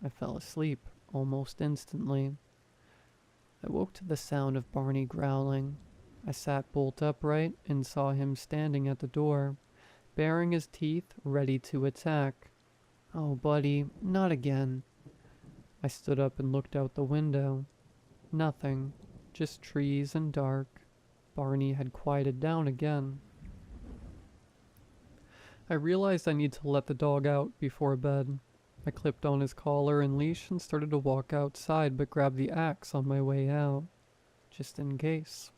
I fell asleep almost instantly. I woke to the sound of Barney growling. I sat bolt upright and saw him standing at the door, baring his teeth, ready to attack. Oh, buddy, not again. I stood up and looked out the window. Nothing, just trees and dark. Barney had quieted down again. I realized I need to let the dog out before bed. I clipped on his collar and leash and started to walk outside, but grabbed the axe on my way out, just in case.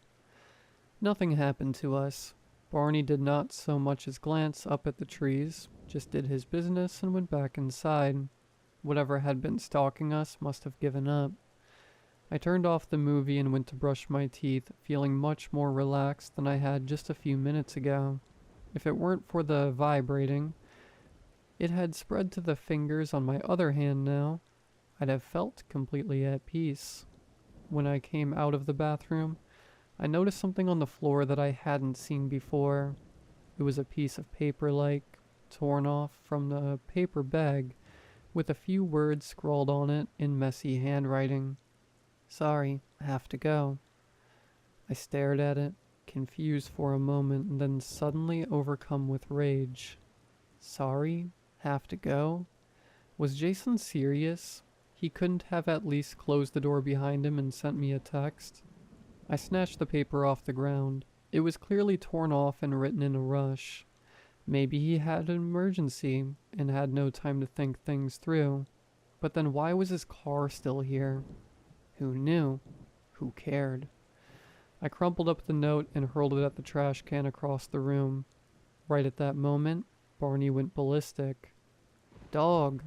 Nothing happened to us. Barney did not so much as glance up at the trees, just did his business and went back inside. Whatever had been stalking us must have given up. I turned off the movie and went to brush my teeth, feeling much more relaxed than I had just a few minutes ago. If it weren't for the vibrating, it had spread to the fingers on my other hand now, I'd have felt completely at peace. When I came out of the bathroom, I noticed something on the floor that I hadn't seen before. It was a piece of paper torn off from the paper bag, with a few words scrawled on it in messy handwriting. Sorry, I have to go. I stared at it, confused for a moment, and then suddenly overcome with rage. Sorry? Have to go? Was Jason serious? He couldn't have at least closed the door behind him and sent me a text? I snatched the paper off the ground. It was clearly torn off and written in a rush. Maybe he had an emergency and had no time to think things through. But then why was his car still here? Who knew? Who cared? I crumpled up the note and hurled it at the trash can across the room. Right at that moment, Barney went ballistic. Dog!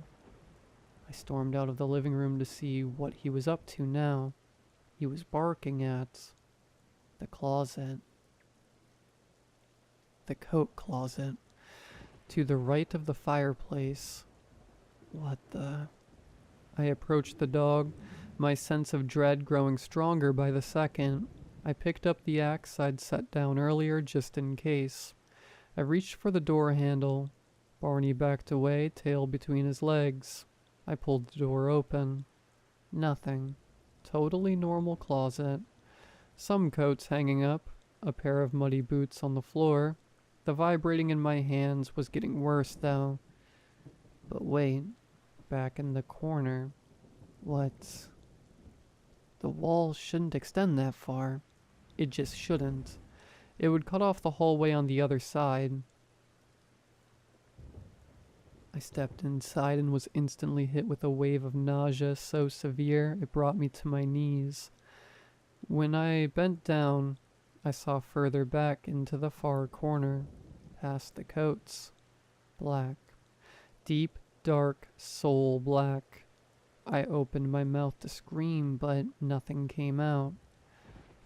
I stormed out of the living room to see what he was up to now. He was barking at the closet. The coat closet. To the right of the fireplace. What the... I approached the dog, my sense of dread growing stronger by the second. I picked up the axe I'd set down earlier just in case. I reached for the door handle. Barney backed away, tail between his legs. I pulled the door open. Nothing. Totally normal closet. Some coats hanging up, a pair of muddy boots on the floor. The vibrating in my hands was getting worse though. But wait, back in the corner. What? The wall shouldn't extend that far. It just shouldn't. It would cut off the hallway on the other side. I stepped inside and was instantly hit with a wave of nausea so severe it brought me to my knees. When I bent down, I saw further back into the far corner, past the coats. Black. Deep, dark, soul black. I opened my mouth to scream, but nothing came out.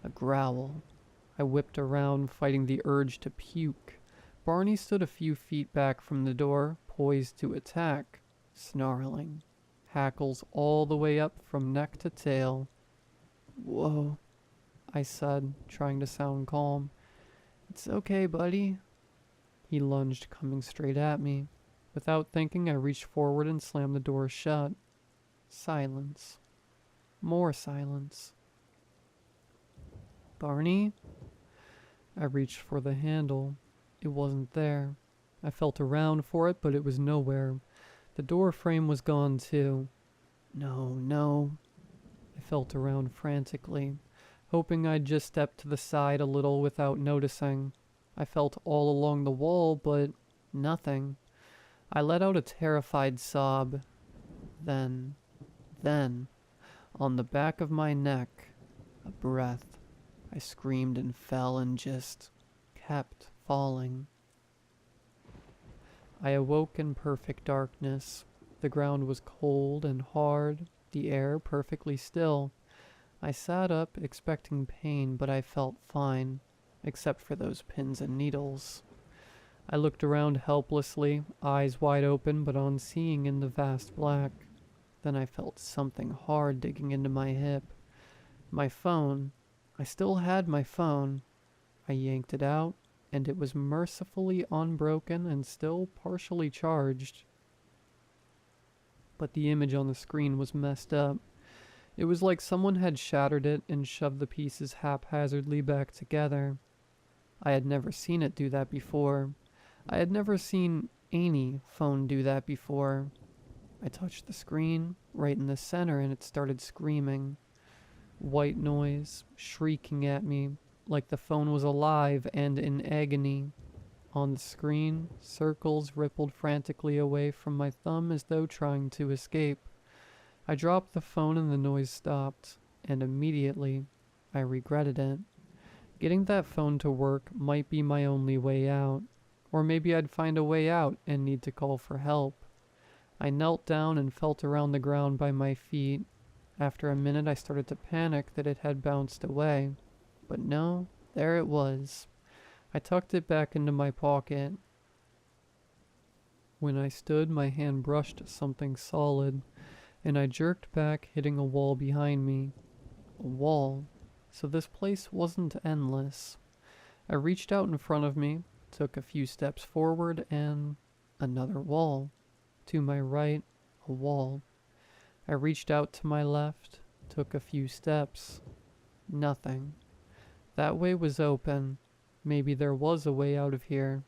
A growl. I whipped around, fighting the urge to puke. Barney stood a few feet back from the door, poised to attack, snarling. Hackles all the way up from neck to tail. Whoa, I said, trying to sound calm. It's okay, buddy. He lunged, coming straight at me. Without thinking, I reached forward and slammed the door shut. Silence. More silence. Barney? I reached for the handle. It wasn't there. I felt around for it, but it was nowhere. The door frame was gone too. No. I felt around frantically, hoping I'd just step to the side a little without noticing. I felt all along the wall, but nothing. I let out a terrified sob. Then Then, on the back of my neck, a breath. I screamed and fell and just kept falling. I awoke in perfect darkness. The ground was cold and hard, the air perfectly still. I sat up expecting pain, but I felt fine, except for those pins and needles. I looked around helplessly, eyes wide open but unseeing in the vast black. Then I felt something hard digging into my hip. My phone. I still had my phone. I yanked it out, and it was mercifully unbroken and still partially charged. But the image on the screen was messed up. It was like someone had shattered it and shoved the pieces haphazardly back together. I had never seen it do that before. I had never seen any phone do that before. I touched the screen, right in the center, and it started screaming. White noise, shrieking at me, like the phone was alive and in agony. On the screen, circles rippled frantically away from my thumb as though trying to escape. I dropped the phone and the noise stopped, and immediately I regretted it. Getting that phone to work might be my only way out, or maybe I'd find a way out and need to call for help. I knelt down and felt around the ground by my feet. After a minute I started to panic that it had bounced away. But no, there it was. I tucked it back into my pocket. When I stood, my hand brushed something solid, and I jerked back, hitting a wall behind me. A wall. So this place wasn't endless. I reached out in front of me, took a few steps forward, and another wall. To my right, a wall. I reached out to my left, took a few steps. Nothing. That way was open. Maybe there was a way out of here.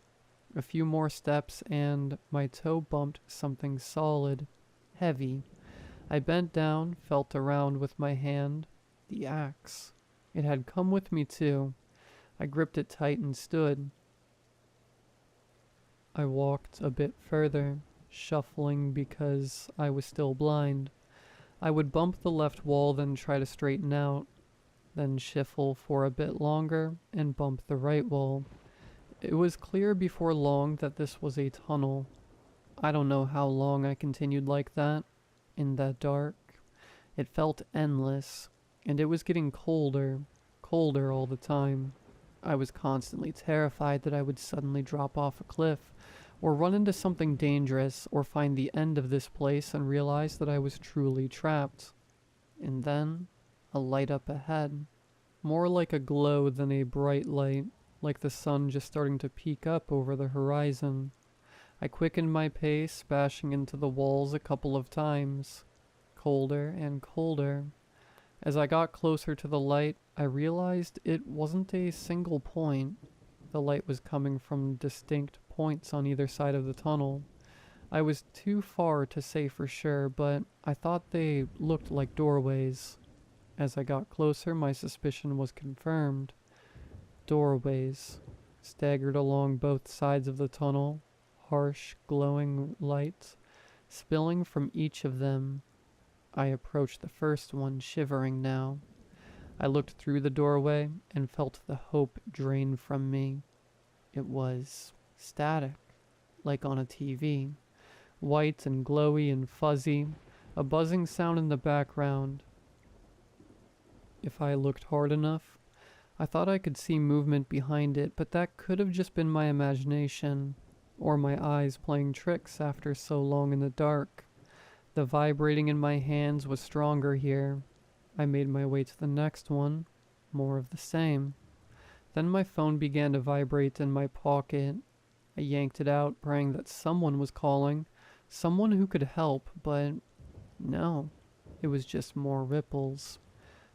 A few more steps and my toe bumped something solid, heavy. I bent down, felt around with my hand. The axe. It had come with me too. I gripped it tight and stood. I walked a bit further, shuffling because I was still blind. I would bump the left wall, then try to straighten out, then shuffle for a bit longer and bump the right wall. It was clear before long that this was a tunnel. I don't know how long I continued like that, in that dark. It felt endless, and it was getting colder, colder all the time. I was constantly terrified that I would suddenly drop off a cliff, or run into something dangerous, or find the end of this place and realize that I was truly trapped. And then, a light up ahead. More like a glow than a bright light, like the sun just starting to peek up over the horizon. I quickened my pace, bashing into the walls a couple of times. Colder and colder. As I got closer to the light, I realized it wasn't a single point. The light was coming from distinct points on either side of the tunnel. I was too far to say for sure, but I thought they looked like doorways. As I got closer, my suspicion was confirmed. Doorways, staggered along both sides of the tunnel, harsh, glowing lights, spilling from each of them. I approached the first one, shivering now. I looked through the doorway and felt the hope drain from me. It was static, like on a TV, white and glowy and fuzzy, a buzzing sound in the background. If I looked hard enough, I thought I could see movement behind it, but that could have just been my imagination, or my eyes playing tricks after so long in the dark. The vibrating in my hands was stronger here. I made my way to the next one, more of the same. Then my phone began to vibrate in my pocket. I yanked it out, praying that someone was calling, someone who could help, but no, it was just more ripples.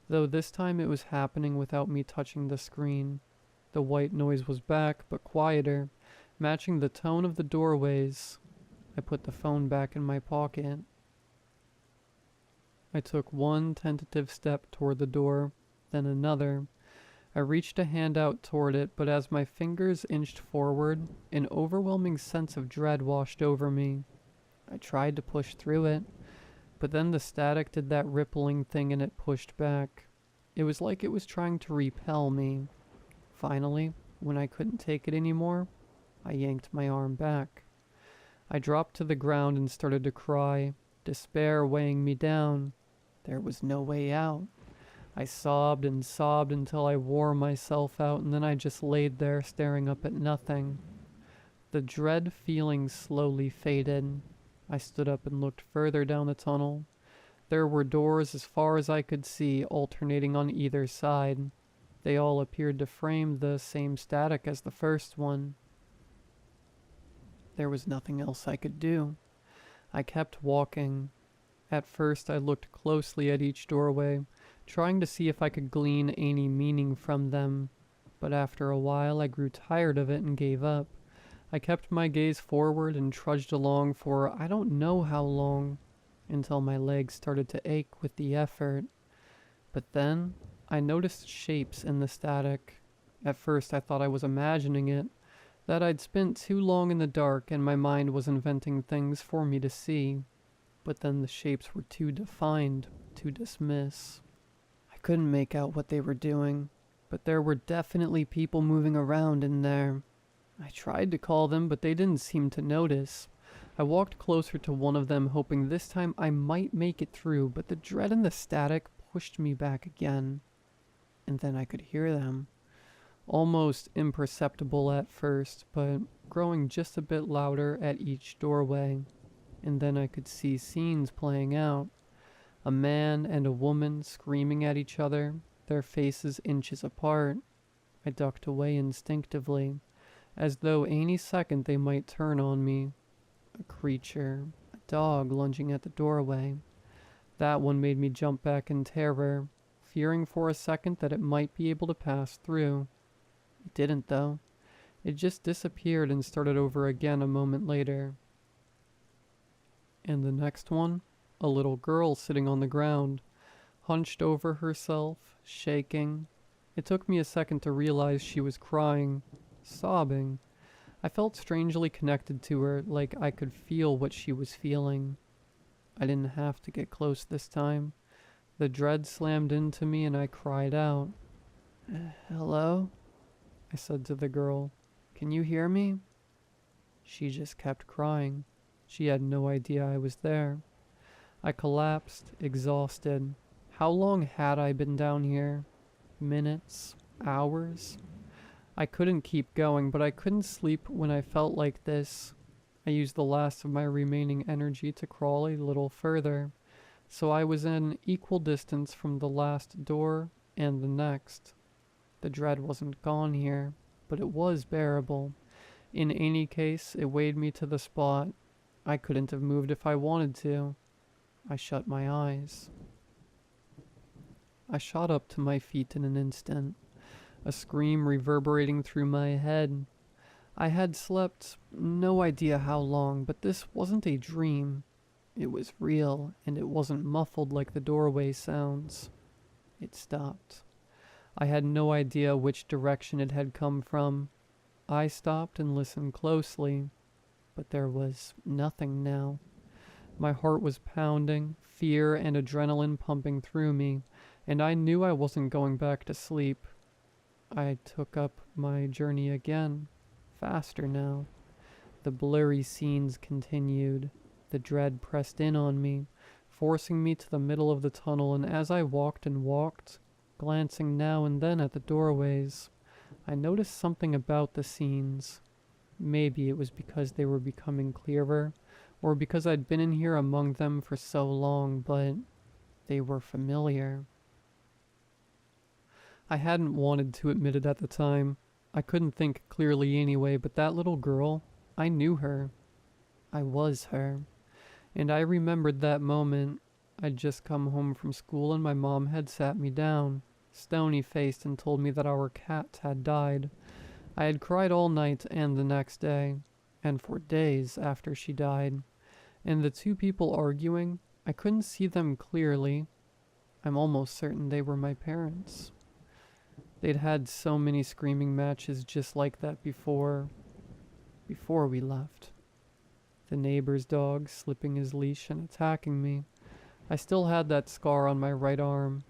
Though this time it was happening without me touching the screen. The white noise was back, but quieter, matching the tone of the doorways. I put the phone back in my pocket. I took one tentative step toward the door, then another. I reached a hand out toward it, but as my fingers inched forward, an overwhelming sense of dread washed over me. I tried to push through it, But then the static did that rippling thing and it pushed back. It was like it was trying to repel me. Finally, when I couldn't take it anymore, I yanked my arm back. I dropped to the ground and started to cry, despair weighing me down. There was no way out. I sobbed and sobbed until I wore myself out, and then I just laid there staring up at nothing. The dread feeling slowly faded. I stood up and looked further down the tunnel. There were doors as far as I could see, alternating on either side. They all appeared to frame the same static as the first one. There was nothing else I could do. I kept walking. At first I looked closely at each doorway, trying to see if I could glean any meaning from them, but after a while I grew tired of it and gave up. I kept my gaze forward and trudged along for I don't know how long, until my legs started to ache with the effort. But then I noticed shapes in the static. At first I thought I was imagining it, that I'd spent too long in the dark and my mind was inventing things for me to see. But then the shapes were too defined to dismiss. I couldn't make out what they were doing, but there were definitely people moving around in there. I tried to call them, but they didn't seem to notice. I walked closer to one of them, hoping this time I might make it through, but the dread and the static pushed me back again. And then I could hear them. Almost imperceptible at first, but growing just a bit louder at each doorway. And then I could see scenes playing out. A man and a woman screaming at each other, their faces inches apart. I ducked away instinctively, as though any second they might turn on me. A creature, a dog lunging at the doorway. That one made me jump back in terror, fearing for a second that it might be able to pass through. It didn't though. It just disappeared and started over again a moment later. And the next one, a little girl sitting on the ground, hunched over herself, shaking. It took me a second to realize she was crying, sobbing. I felt strangely connected to her, like I could feel what she was feeling. I didn't have to get close this time. The dread slammed into me and I cried out. Hello? I said to the girl. Can you hear me? She just kept crying. She had no idea I was there. I collapsed, exhausted. How long had I been down here? Minutes? Hours? I couldn't keep going, but I couldn't sleep when I felt like this. I used the last of my remaining energy to crawl a little further, so I was in equal distance from the last door and the next. The dread wasn't gone here, but it was bearable. In any case, it weighed me to the spot. I couldn't have moved if I wanted to. I shut my eyes. I shot up to my feet in an instant, a scream reverberating through my head. I had slept no idea how long, but this wasn't a dream. It was real, and it wasn't muffled like the doorway sounds. It stopped. I had no idea which direction it had come from. I stopped and listened closely, but there was nothing now. My heart was pounding, fear and adrenaline pumping through me, and I knew I wasn't going back to sleep. I took up my journey again, faster now. The blurry scenes continued. The dread pressed in on me, forcing me to the middle of the tunnel, and as I walked and walked, glancing now and then at the doorways, I noticed something about the scenes. Maybe it was because they were becoming clearer, or because I'd been in here among them for so long, but they were familiar. I hadn't wanted to admit it at the time. I couldn't think clearly anyway, but that little girl, I knew her. I was her. And I remembered that moment. I'd just come home from school and my mom had sat me down, stony-faced, and told me that our cat had died. I had cried all night and the next day, and for days after she died. And the two people arguing, I couldn't see them clearly. I'm almost certain they were my parents. They'd had so many screaming matches just like that before we left. The neighbor's dog slipping his leash and attacking me. I still had that scar on my right arm,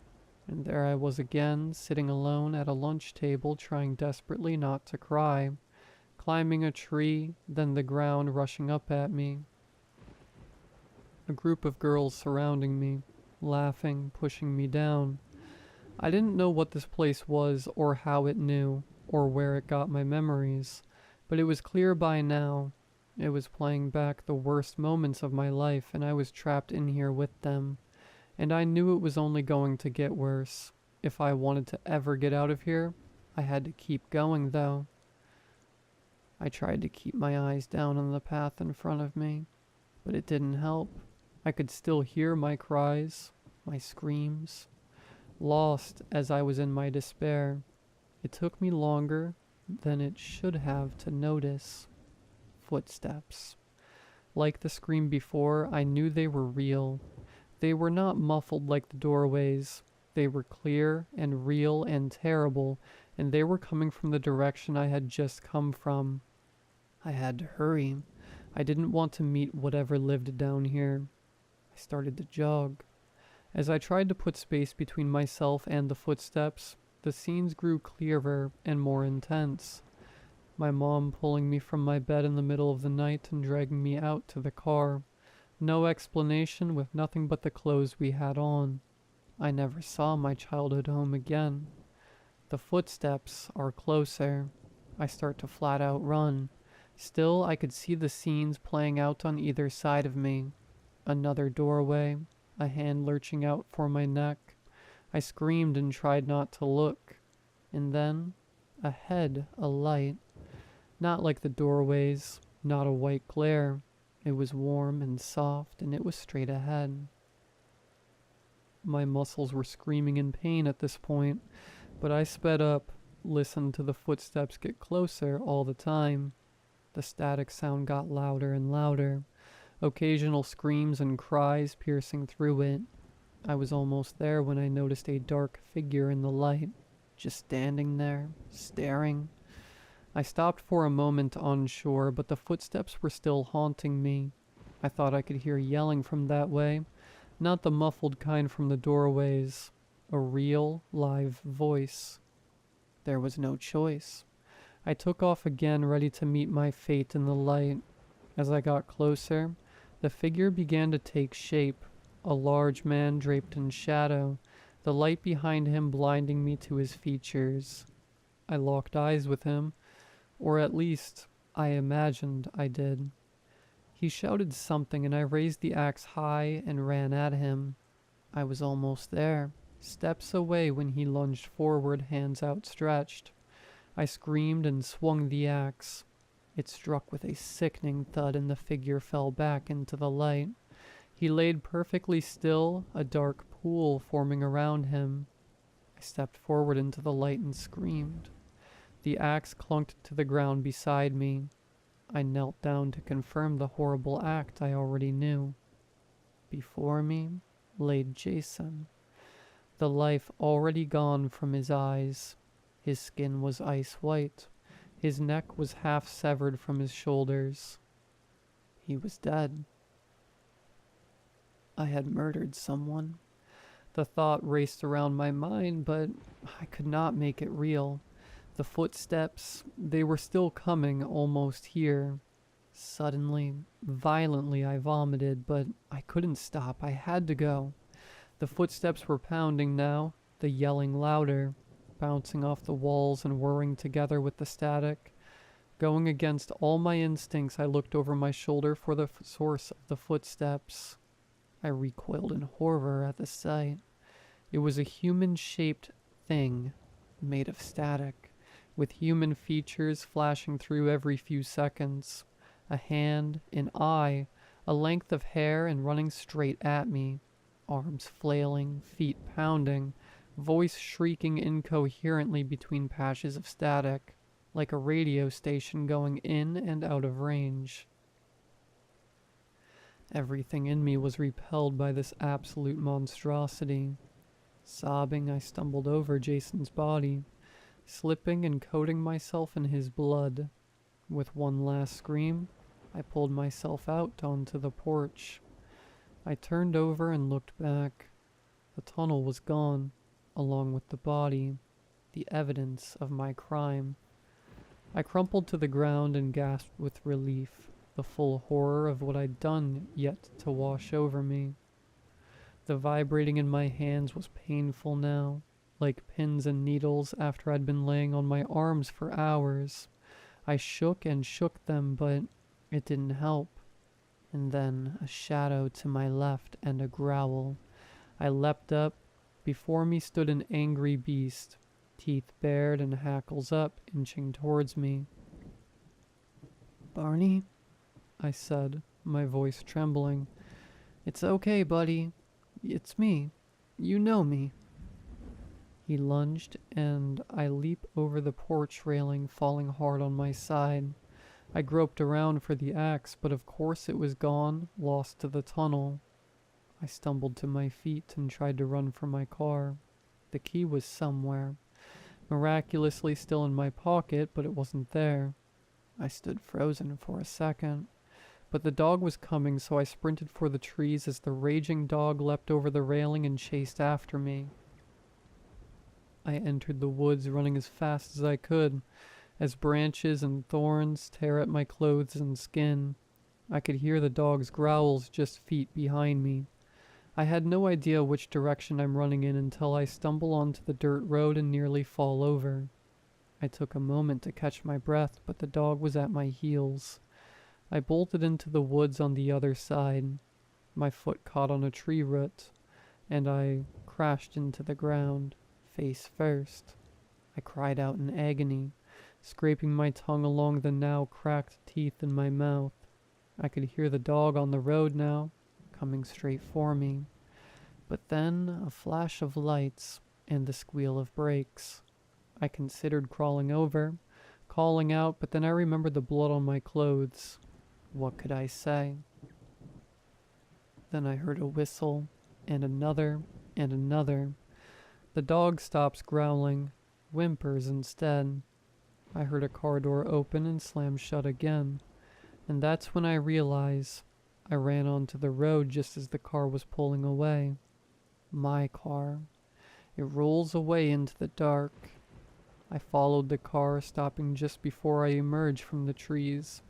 and there I was again, sitting alone at a lunch table, trying desperately not to cry, climbing a tree, then the ground rushing up at me. A group of girls surrounding me, laughing, pushing me down. I didn't know what this place was, or how it knew, or where it got my memories, but it was clear by now. It was playing back the worst moments of my life, and I was trapped in here with them. And I knew it was only going to get worse. If I wanted to ever get out of here, I had to keep going, though. I tried to keep my eyes down on the path in front of me, but it didn't help. I could still hear my cries, my screams, lost as I was in my despair. It took me longer than it should have to notice. Footsteps. Like the scream before, I knew they were real. They were not muffled like the doorways. They were clear and real and terrible, and they were coming from the direction I had just come from. I had to hurry. I didn't want to meet whatever lived down here. I started to jog. As I tried to put space between myself and the footsteps, the scenes grew clearer and more intense. My mom pulling me from my bed in the middle of the night and dragging me out to the car. No explanation, with nothing but the clothes we had on. I never saw my childhood home again. The footsteps are closer. I start to flat out run. Still, I could see the scenes playing out on either side of me. Another doorway, a hand lurching out for my neck. I screamed and tried not to look. And then, ahead, a light. Not like the doorways, not a white glare. It was warm and soft, and it was straight ahead. My muscles were screaming in pain at this point, but I sped up, listened to the footsteps get closer all the time. The static sound got louder and louder, occasional screams and cries piercing through it. I was almost there when I noticed a dark figure in the light, just standing there, staring. I stopped for a moment unsure, but the footsteps were still haunting me. I thought I could hear yelling from that way, not the muffled kind from the doorways. A real, live voice. There was no choice. I took off again, ready to meet my fate in the light. As I got closer, the figure began to take shape, a large man draped in shadow, the light behind him blinding me to his features. I locked eyes with him, or at least, I imagined I did. He shouted something, and I raised the axe high and ran at him. I was almost there, steps away, when he lunged forward, hands outstretched. I screamed and swung the axe. It struck with a sickening thud, and the figure fell back into the light. He laid perfectly still, a dark pool forming around him. I stepped forward into the light and screamed. The axe clunked to the ground beside me. I knelt down to confirm the horrible act I already knew. Before me laid Jason, the life already gone from his eyes. His skin was ice white. His neck was half severed from his shoulders. He was dead. I had murdered someone. The thought raced around my mind, but I could not make it real. The footsteps, they were still coming, almost here. Suddenly, violently, I vomited, but I couldn't stop. I had to go. The footsteps were pounding now, the yelling louder, bouncing off the walls and whirring together with the static. Going against all my instincts, I looked over my shoulder for the source of the footsteps. I recoiled in horror at the sight. It was a human-shaped thing, made of static, with human features flashing through every few seconds. A hand, an eye, a length of hair, and running straight at me. Arms flailing, feet pounding, voice shrieking incoherently between patches of static, like a radio station going in and out of range. Everything in me was repelled by this absolute monstrosity. Sobbing, I stumbled over Jason's body, slipping and coating myself in his blood. With one last scream, I pulled myself out onto the porch. I turned over and looked back. The tunnel was gone, along with the body, the evidence of my crime. I crumpled to the ground and gasped with relief, the full horror of what I'd done yet to wash over me. The vibrating in my hands was painful now, like pins and needles after I'd been laying on my arms for hours. I shook and shook them, but it didn't help. And then a shadow to my left and a growl. I leapt up. Before me stood an angry beast, teeth bared and hackles up, inching towards me. "Barney?" I said, my voice trembling. "It's okay, buddy. It's me. You know me." He lunged, and I leaped over the porch railing, falling hard on my side. I groped around for the axe, but of course it was gone, lost to the tunnel. I stumbled to my feet and tried to run for my car. The key was somewhere, miraculously still in my pocket, but it wasn't there. I stood frozen for a second. But the dog was coming, so I sprinted for the trees as the raging dog leapt over the railing and chased after me. I entered the woods running as fast as I could, as branches and thorns tear at my clothes and skin. I could hear the dog's growls just feet behind me. I had no idea which direction I'm running in until I stumble onto the dirt road and nearly fall over. I took a moment to catch my breath, but the dog was at my heels. I bolted into the woods on the other side. My foot caught on a tree root, and I crashed into the ground, face first. I cried out in agony, scraping my tongue along the now cracked teeth in my mouth. I could hear the dog on the road now, coming straight for me. But then a flash of lights and the squeal of brakes. I considered crawling over, calling out, but then I remembered the blood on my clothes. What could I say? Then I heard a whistle, and another, and another. The dog stops growling, whimpers instead. I heard a car door open and slam shut again, and that's when I realize I ran onto the road just as the car was pulling away. My car. It rolls away into the dark. I followed the car, stopping just before I emerge from the trees.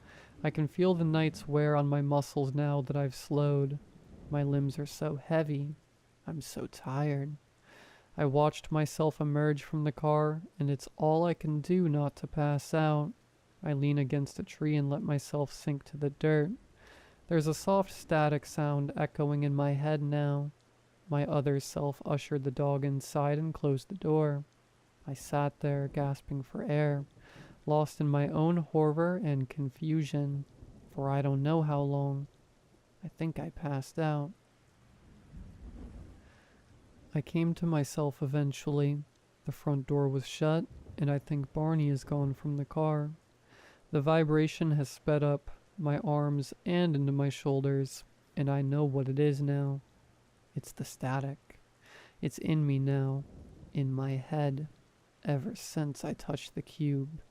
I can feel the night's wear on my muscles now that I've slowed. My limbs are so heavy. I'm so tired. I watched myself emerge from the car, and it's all I can do not to pass out. I lean against a tree and let myself sink to the dirt. There's a soft static sound echoing in my head now. My other self ushered the dog inside and closed the door. I sat there, gasping for air, lost in my own horror and confusion, for I don't know how long. I think I passed out. I came to myself eventually. The front door was shut, and I think Barney is gone from the car. The vibration has sped up my arms and into my shoulders, and I know what it is now. It's the static. It's in me now, in my head, ever since I touched the cube.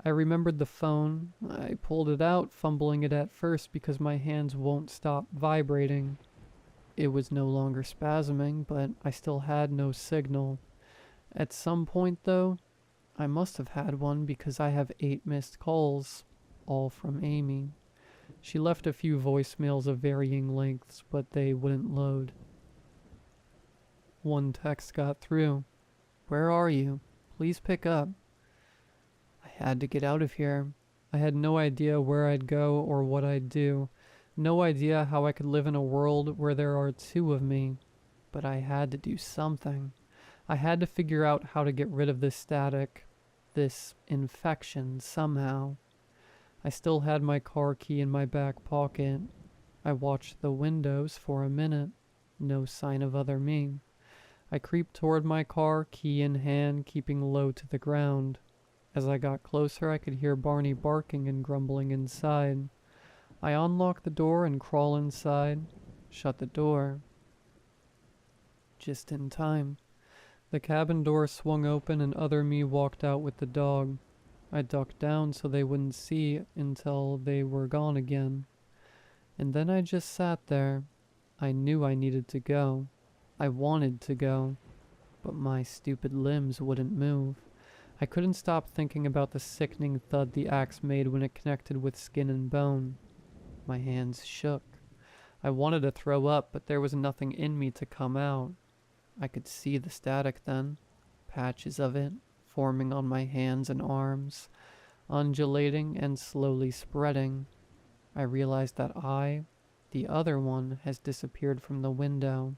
I remembered the phone. I pulled it out, fumbling it at first because my hands won't stop vibrating. It was no longer spasming, but I still had no signal. At some point, though, I must have had one because I have 8 missed calls, all from Amy. She left a few voicemails of varying lengths, but they wouldn't load. One text got through. "Where are you? Please pick up." I had to get out of here. I had no idea where I'd go or what I'd do. No idea how I could live in a world where there are 2 of me. But I had to do something. I had to figure out how to get rid of this static, this infection somehow. I still had my car key in my back pocket. I watched the windows for a minute. No sign of other me. I creeped toward my car, key in hand, keeping low to the ground. As I got closer, I could hear Barney barking and grumbling inside. I unlock the door and crawl inside, shut the door. Just in time. The cabin door swung open and other me walked out with the dog. I ducked down so they wouldn't see until they were gone again. And then I just sat there, I knew I needed to go. I wanted to go, but my stupid limbs wouldn't move. I couldn't stop thinking about the sickening thud the axe made when it connected with skin and bone. My hands shook. I wanted to throw up, but there was nothing in me to come out. I could see the static then, patches of it, forming on my hands and arms, undulating and slowly spreading. I realized that the other one, has disappeared from the window.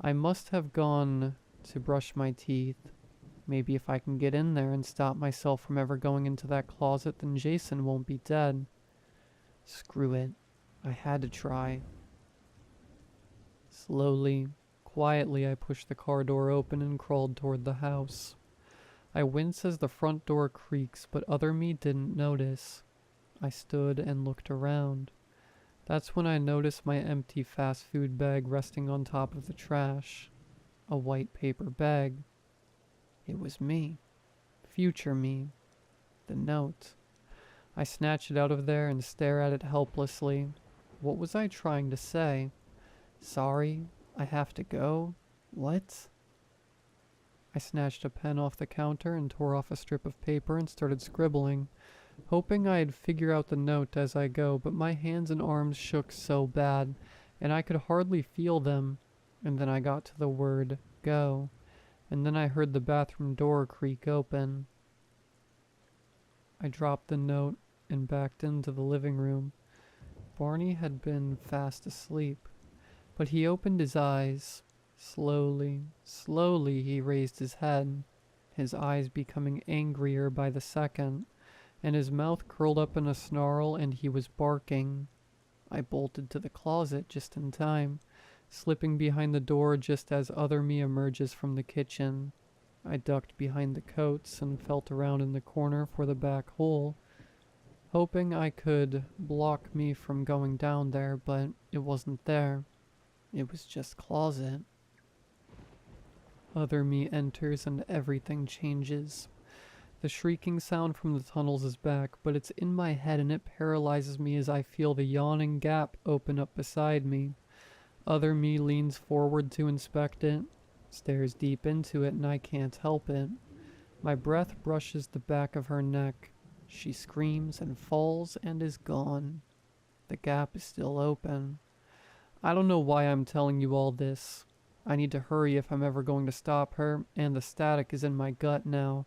I must have gone to brush my teeth. Maybe if I can get in there and stop myself from ever going into that closet, then Jason won't be dead. Screw it. I had to try. Slowly, quietly, I pushed the car door open and crawled toward the house. I wince as the front door creaks, but other me didn't notice. I stood and looked around. That's when I noticed my empty fast food bag resting on top of the trash. A white paper bag. It was me. Future me. The note. I snatch it out of there and stare at it helplessly. What was I trying to say? Sorry, I have to go? What? I snatched a pen off the counter and tore off a strip of paper and started scribbling, hoping I'd figure out the note as I go, but my hands and arms shook so bad, and I could hardly feel them. And then I got to the word go, and then I heard the bathroom door creak open. I dropped the note and backed into the living room. Barney had been fast asleep, but he opened his eyes. Slowly, slowly he raised his head, his eyes becoming angrier by the second, and his mouth curled up in a snarl, and he was barking. I bolted to the closet just in time, slipping behind the door just as other me emerges from the kitchen. I ducked behind the coats and felt around in the corner for the back hole, hoping I could block me from going down there, but it wasn't there. It was just closet. Other me enters and everything changes. The shrieking sound from the tunnels is back, but it's in my head and it paralyzes me as I feel the yawning gap open up beside me. Other me leans forward to inspect it, stares deep into it, and I can't help it. My breath brushes the back of her neck. She screams and falls and is gone. The gap is still open. I don't know why I'm telling you all this. I need to hurry if I'm ever going to stop her, and the static is in my gut now.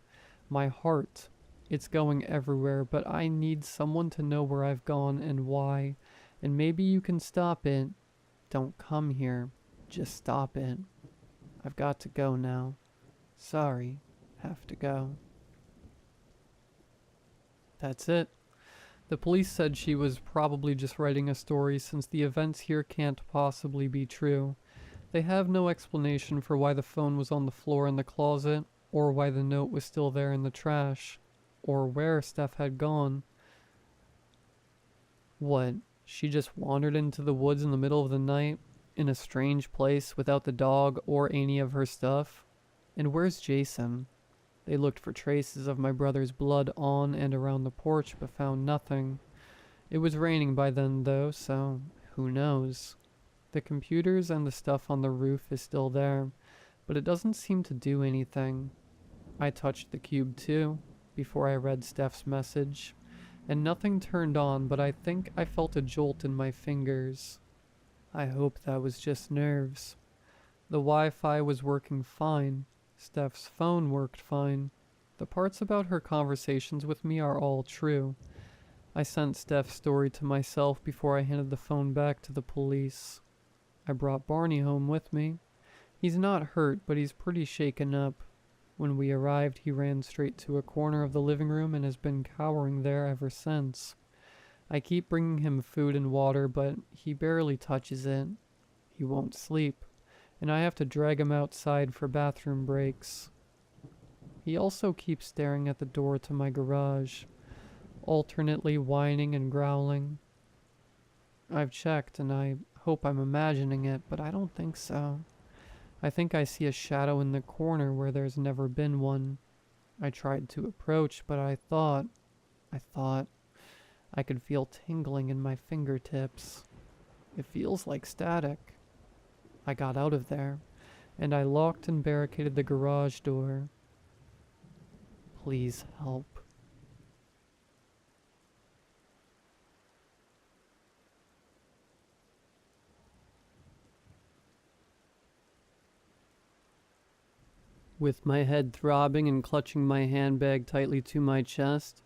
My heart. It's going everywhere, but I need someone to know where I've gone and why. And maybe you can stop it. Don't come here. Just stop it. I've got to go now. Sorry. Have to go. That's it. The police said she was probably just writing a story since the events here can't possibly be true. They have no explanation for why the phone was on the floor in the closet, or why the note was still there in the trash, or where Steph had gone. What, she just wandered into the woods in the middle of the night, in a strange place without the dog or any of her stuff? And where's Jason? They looked for traces of my brother's blood on and around the porch, but found nothing. It was raining by then, though, so who knows? The computers and the stuff on the roof is still there, but it doesn't seem to do anything. I touched the cube too, before I read Steph's message, and nothing turned on, but I think I felt a jolt in my fingers. I hope that was just nerves. The Wi-Fi was working fine. Steph's phone worked fine. The parts about her conversations with me are all true. I sent Steph's story to myself before I handed the phone back to the police. I brought Barney home with me. He's not hurt, but he's pretty shaken up. When we arrived, he ran straight to a corner of the living room and has been cowering there ever since. I keep bringing him food and water, but he barely touches it. He won't sleep, and I have to drag him outside for bathroom breaks. He also keeps staring at the door to my garage, alternately whining and growling. I've checked, and I hope I'm imagining it, but I don't think so. I think I see a shadow in the corner where there's never been one. I tried to approach, but I thought I could feel tingling in my fingertips. It feels like static, I got out of there, and I locked and barricaded the garage door. Please help. With my head throbbing and clutching my handbag tightly to my chest,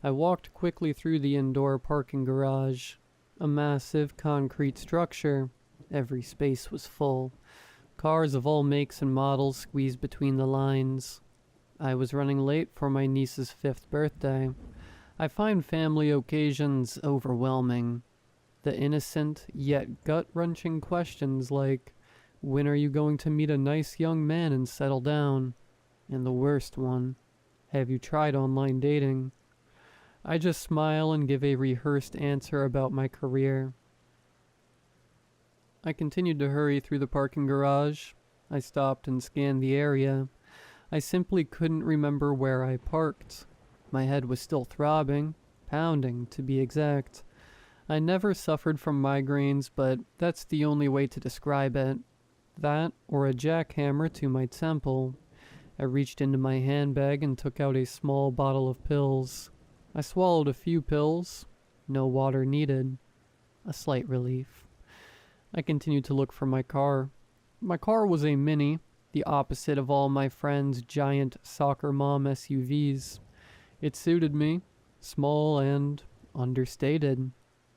I walked quickly through the indoor parking garage. A massive concrete structure. Every space was full. Cars of all makes and models squeezed between the lines. I was running late for my niece's 5th birthday. I find family occasions overwhelming. The innocent yet gut-wrenching questions like, when are you going to meet a nice young man and settle down? And the worst one, have you tried online dating? I just smile and give a rehearsed answer about my career. I continued to hurry through the parking garage. I stopped and scanned the area. I simply couldn't remember where I parked. My head was still throbbing, pounding to be exact. I never suffered from migraines, but that's the only way to describe it. That or a jackhammer to my temple. I reached into my handbag and took out a small bottle of pills. I swallowed a few pills. No water needed. A slight relief. I continued to look for my car. My car was a Mini, the opposite of all my friends' giant soccer mom SUVs. It suited me, small and understated.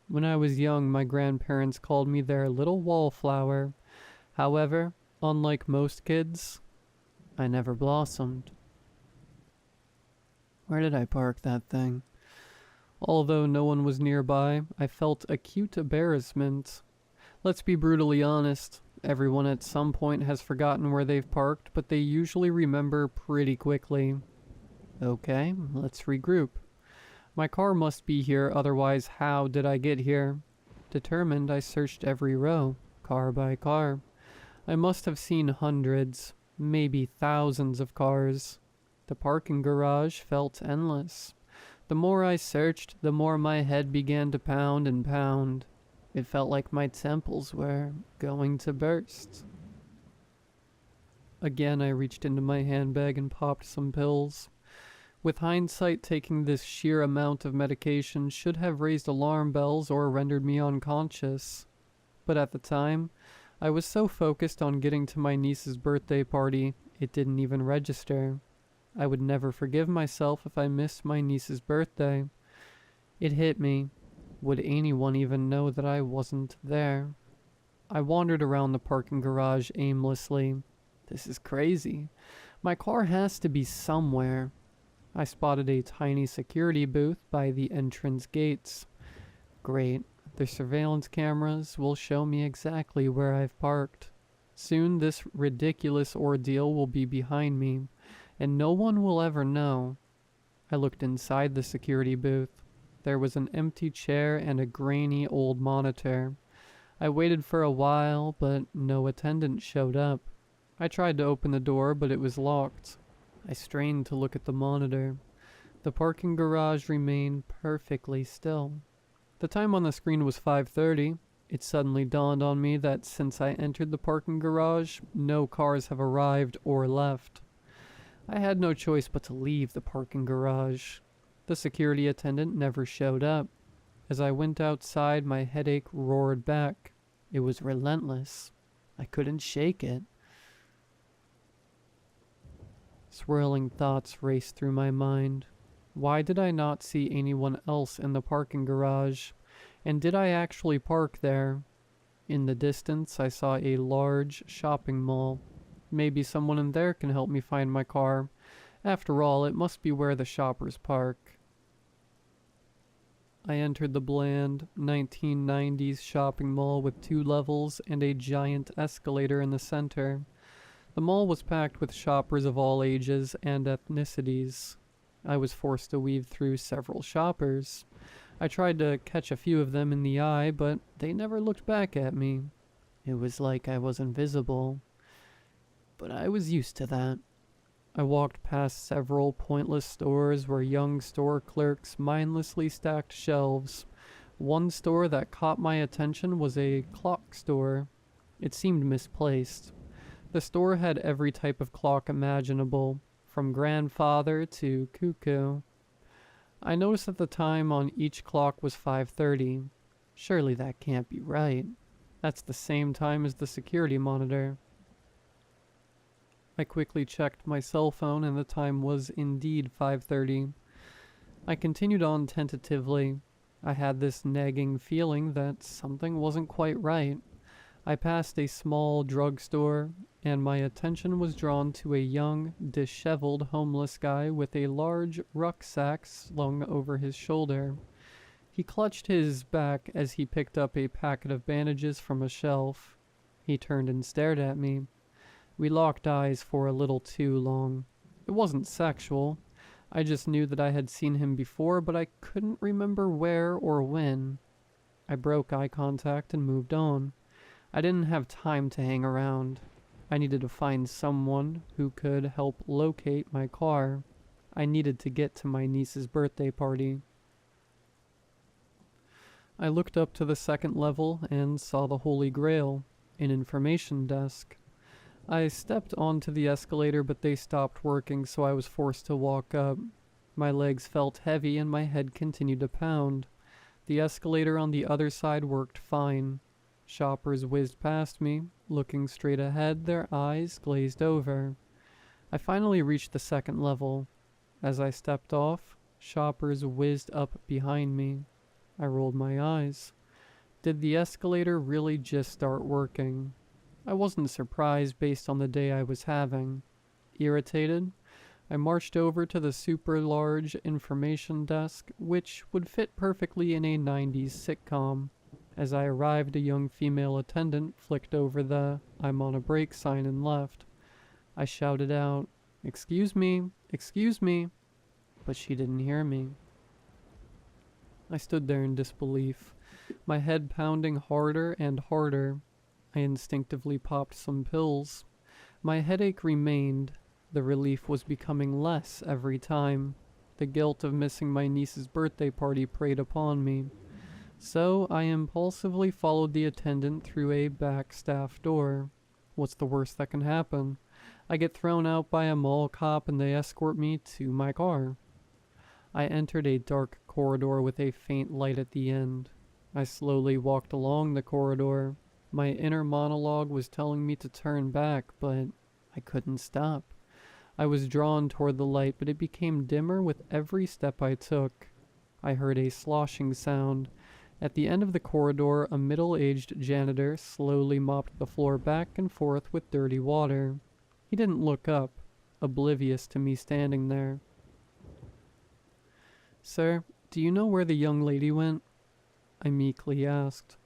When I was young, my grandparents called me their little wallflower. However, unlike most kids, I never blossomed. Where did I park that thing? Although no one was nearby, I felt acute embarrassment. Let's be brutally honest. Everyone at some point has forgotten where they've parked, but they usually remember pretty quickly. Okay, let's regroup. My car must be here, otherwise how did I get here? Determined, I searched every row, car by car. I must have seen hundreds, maybe thousands of cars. The parking garage felt endless. The more I searched, the more my head began to pound and pound. It felt like my temples were going to burst. Again, I reached into my handbag and popped some pills. With hindsight, taking this sheer amount of medication should have raised alarm bells or rendered me unconscious. But at the time, I was so focused on getting to my niece's birthday party, it didn't even register. I would never forgive myself if I missed my niece's birthday. It hit me. Would anyone even know that I wasn't there? I wandered around the parking garage aimlessly. This is crazy. My car has to be somewhere. I spotted a tiny security booth by the entrance gates. Great. The surveillance cameras will show me exactly where I've parked. Soon this ridiculous ordeal will be behind me, and no one will ever know. I looked inside the security booth. There was an empty chair and a grainy old monitor. I waited for a while, but no attendant showed up. I tried to open the door, but it was locked. I strained to look at the monitor. The parking garage remained perfectly still. The time on the screen was 5:30. It suddenly dawned on me that since I entered the parking garage, no cars have arrived or left. I had no choice but to leave the parking garage. The security attendant never showed up. As I went outside, my headache roared back. It was relentless. I couldn't shake it. Swirling thoughts raced through my mind. Why did I not see anyone else in the parking garage? And did I actually park there? In the distance, I saw a large shopping mall. Maybe someone in there can help me find my car. After all, it must be where the shoppers park. I entered the bland 1990s shopping mall with 2 levels and a giant escalator in the center. The mall was packed with shoppers of all ages and ethnicities. I was forced to weave through several shoppers. I tried to catch a few of them in the eye, but they never looked back at me. It was like I was invisible. But I was used to that. I walked past several pointless stores where young store clerks mindlessly stacked shelves. One store that caught my attention was a clock store. It seemed misplaced. The store had every type of clock imaginable, from grandfather to cuckoo. I noticed that the time on each clock was 5:30. Surely that can't be right. That's the same time as the security monitor. I quickly checked my cell phone and the time was indeed 5:30. I continued on tentatively. I had this nagging feeling that something wasn't quite right. I passed a small drugstore, and my attention was drawn to a young, disheveled homeless guy with a large rucksack slung over his shoulder. He clutched his back as he picked up a packet of bandages from a shelf. He turned and stared at me. We locked eyes for a little too long. It wasn't sexual. I just knew that I had seen him before, but I couldn't remember where or when. I broke eye contact and moved on. I didn't have time to hang around. I needed to find someone who could help locate my car. I needed to get to my niece's birthday party. I looked up to the second level and saw the Holy Grail, an information desk. I stepped onto the escalator, but they stopped working, so I was forced to walk up. My legs felt heavy and my head continued to pound. The escalator on the other side worked fine. Shoppers whizzed past me, looking straight ahead, their eyes glazed over. I finally reached the second level. As I stepped off, shoppers whizzed up behind me. I rolled my eyes. Did the escalator really just start working? I wasn't surprised based on the day I was having. Irritated, I marched over to the super large information desk, which would fit perfectly in a 90s sitcom. As I arrived, a young female attendant flicked over the "I'm on a break" sign and left. I shouted out, "Excuse me, excuse me," but she didn't hear me. I stood there in disbelief, my head pounding harder and harder. I instinctively popped some pills. My headache remained. The relief was becoming less every time. The guilt of missing my niece's birthday party preyed upon me. So I impulsively followed the attendant through a back staff door. What's the worst that can happen? I get thrown out by a mall cop and they escort me to my car. I entered a dark corridor with a faint light at the end. I slowly walked along the corridor. My inner monologue was telling me to turn back, but I couldn't stop. I was drawn toward the light, but it became dimmer with every step I took. I heard a sloshing sound. At the end of the corridor, a middle-aged janitor slowly mopped the floor back and forth with dirty water. He didn't look up, oblivious to me standing there. "Sir, do you know where the young lady went?" I meekly asked.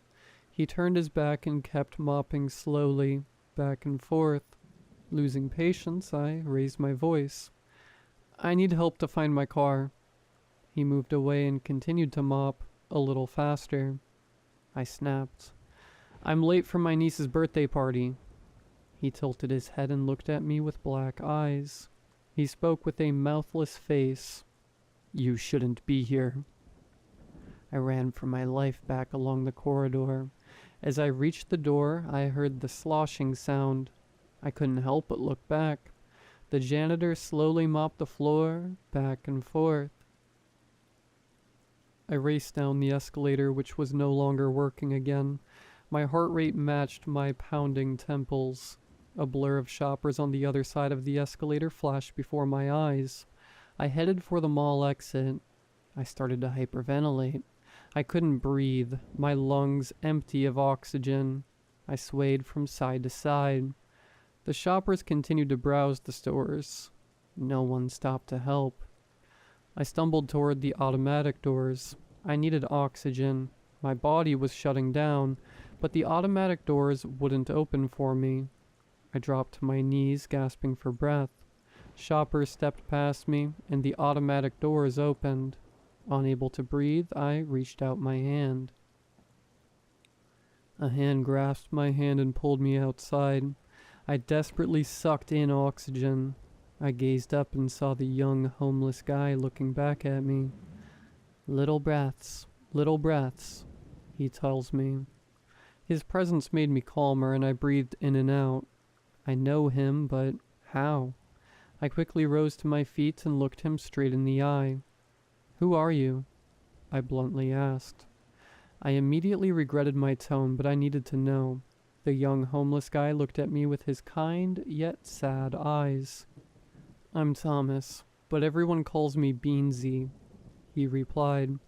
He turned his back and kept mopping slowly, back and forth. Losing patience, I raised my voice. "I need help to find my car." He moved away and continued to mop, a little faster. I snapped. "I'm late for my niece's birthday party." He tilted his head and looked at me with black eyes. He spoke with a mouthless face. "You shouldn't be here." I ran for my life back along the corridor. As I reached the door, I heard the sloshing sound. I couldn't help but look back. The janitor slowly mopped the floor, back and forth. I raced down the escalator, which was no longer working again. My heart rate matched my pounding temples. A blur of shoppers on the other side of the escalator flashed before my eyes. I headed for the mall exit. I started to hyperventilate. I couldn't breathe, my lungs empty of oxygen. I swayed from side to side. The shoppers continued to browse the stores. No one stopped to help. I stumbled toward the automatic doors. I needed oxygen. My body was shutting down, but the automatic doors wouldn't open for me. I dropped to my knees, gasping for breath. Shoppers stepped past me, and the automatic doors opened. Unable to breathe, I reached out my hand. A hand grasped my hand and pulled me outside. I desperately sucked in oxygen. I gazed up and saw the young homeless guy looking back at me. Little breaths, he tells me. His presence made me calmer and I breathed in and out. I know him, but how? I quickly rose to my feet and looked him straight in the eye. "Who are you?" I bluntly asked. I immediately regretted my tone, but I needed to know. The young homeless guy looked at me with his kind yet sad eyes. "I'm Thomas, but everyone calls me Beansy," he replied.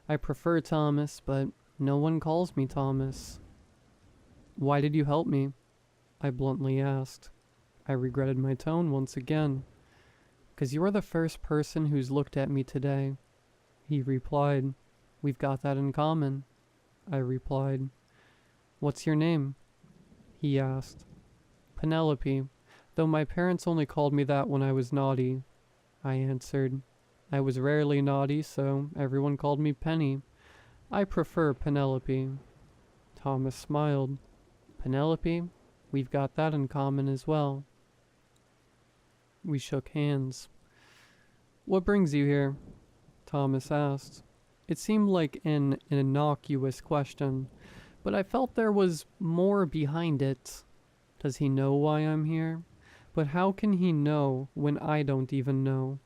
"I prefer Thomas, but no one calls me Thomas." "Why did you help me?" I bluntly asked. I regretted my tone once again. "'Cause you are the first person who's looked at me today," he replied. "We've got that in common," I replied. "What's your name?" he asked. "Penelope, though my parents only called me that when I was naughty," I answered. "I was rarely naughty, so everyone called me Penny. I prefer Penelope." Thomas smiled. "Penelope, we've got that in common as well." We shook hands. "What brings you here?" Thomas asked. It seemed like an innocuous question, but I felt there was more behind it. Does he know why I'm here? But how can he know when I don't even know?